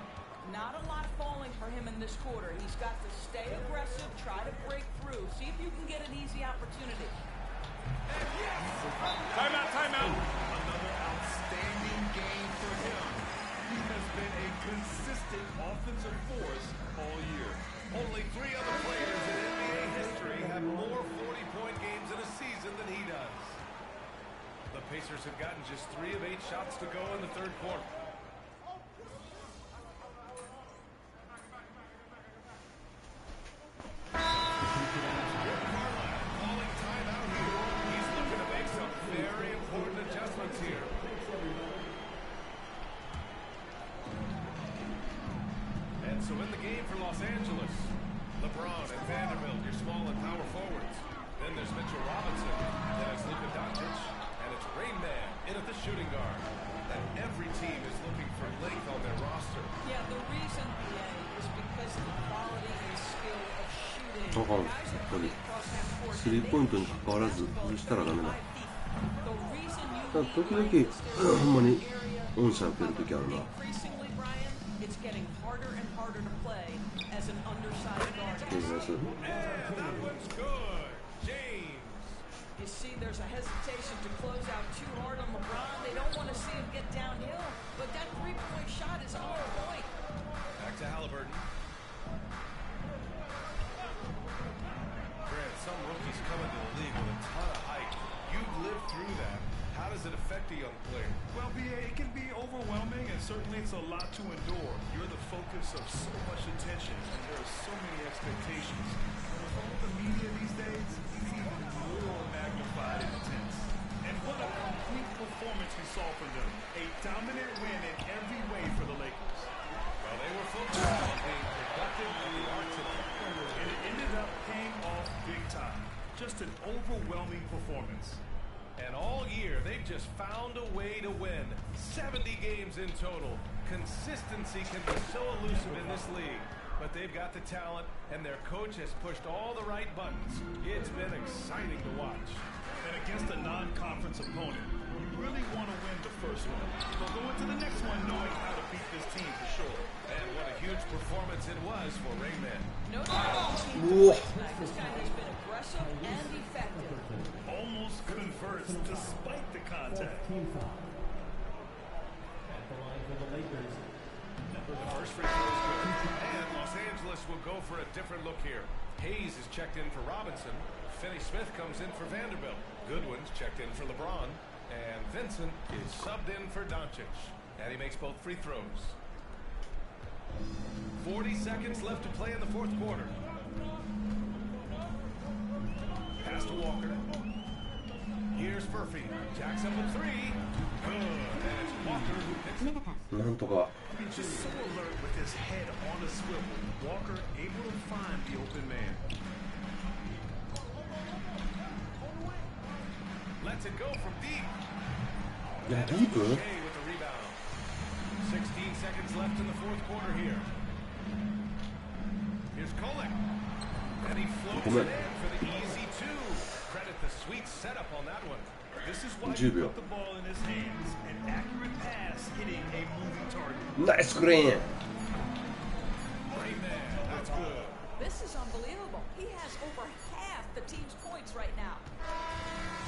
Not a lot falling for him in this quarter. He's got to stay aggressive, try to break through, see if you can get an easy opportunity. And yes! Timeout, timeout. Another outstanding game for him. He has been a consistent offensive force all year. Only 3 other players in NBA history have more 40-point games in a season than he does. The Pacers have gotten just 3 of 8 shots to go in the 3rd quarter. Calling timeout here. He's looking to make some very important adjustments here. And so in the game for Los Angeles, LeBron and Vanderbilt, your small and power forwards. Then there's Mitchell Robinson. Then it's Luka Doncic. And it's Rain Man in at the shooting guard. And every team is looking for length on their roster. Yeah, the reason, BA, is because of the quality and skill of shooting. だからやっぱりスリーポイントに関わらず崩したらダメだ。だから時々ほんまにオンシャ受ける時あるな。It's getting harder and harder to play as an undersized guard. And that one's good. James. You see, there's a hesitation to close out too hard on LeBron. They don't want to see him get downhill, but that three-point shot is on point. Back to Halliburton. Grant, some rookies come into the league with a ton of height. You've lived through that. How does it affect a young player? Well, BA, it can be overwhelming, and certainly it's a lot to endure. You're the focus of so much attention, and there are so many expectations. And with all the media these days, it's even more magnified and intense. And what a complete performance we saw from them. A dominant win in every way for the Lakers. Well, they were focused on being productive in the arc today. And it ended up paying off big time. Just an overwhelming performance. And all year, they've just found a way to win. 70 games in total. Consistency can be so elusive in this league. but they've got the talent, and their coach has pushed all the right buttons. It's been exciting to watch. And against a non-conference opponent, you really want to win the first one. So go into the next one knowing how to beat this team for sure. And what a huge performance it was for Rayman. No doubt. This guy has been aggressive and effective. Almost converts despite the contact. The first free throw is good. And Los Angeles will go for a different look here. Hayes is checked in for Robinson. Finney-Smith comes in for Vanderbilt. Goodwin's checked in for LeBron. And Vincent is subbed in for Doncic. And he makes both free throws. 40 seconds left to play in the fourth quarter. Pass to Walker. Here's Murphy. Jacks up a three. Good. And it's Walker who picks it. なんとか Just so alert with his head on a swivel. Walker able to find the open man. Lets it go from deep. いや、ディープ Okay with the rebound. 16 seconds left in the fourth quarter here. Here's Kolek. And he floats it in for the easy two. Credit the sweet setup on that one. This is why you put the ball in his hands. An accurate pass hitting a moving target. ナイスクリーン Great man. That's good. This is unbelievable. He has over half the team's points right now.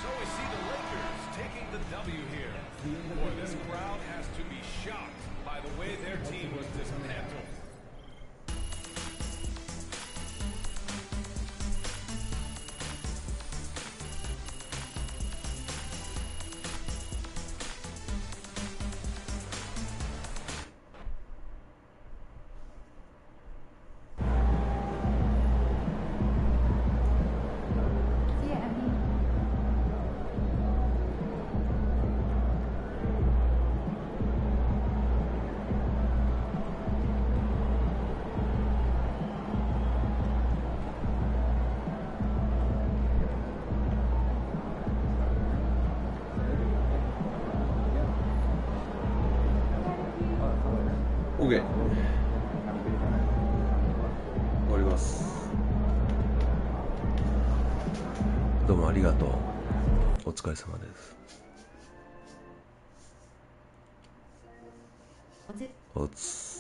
So we see the Lakers taking the W here. Boy, this crowd has to be shocked by the way their team was dismantled. OK 終わります。どうもありがとう。お疲れ様です。おつ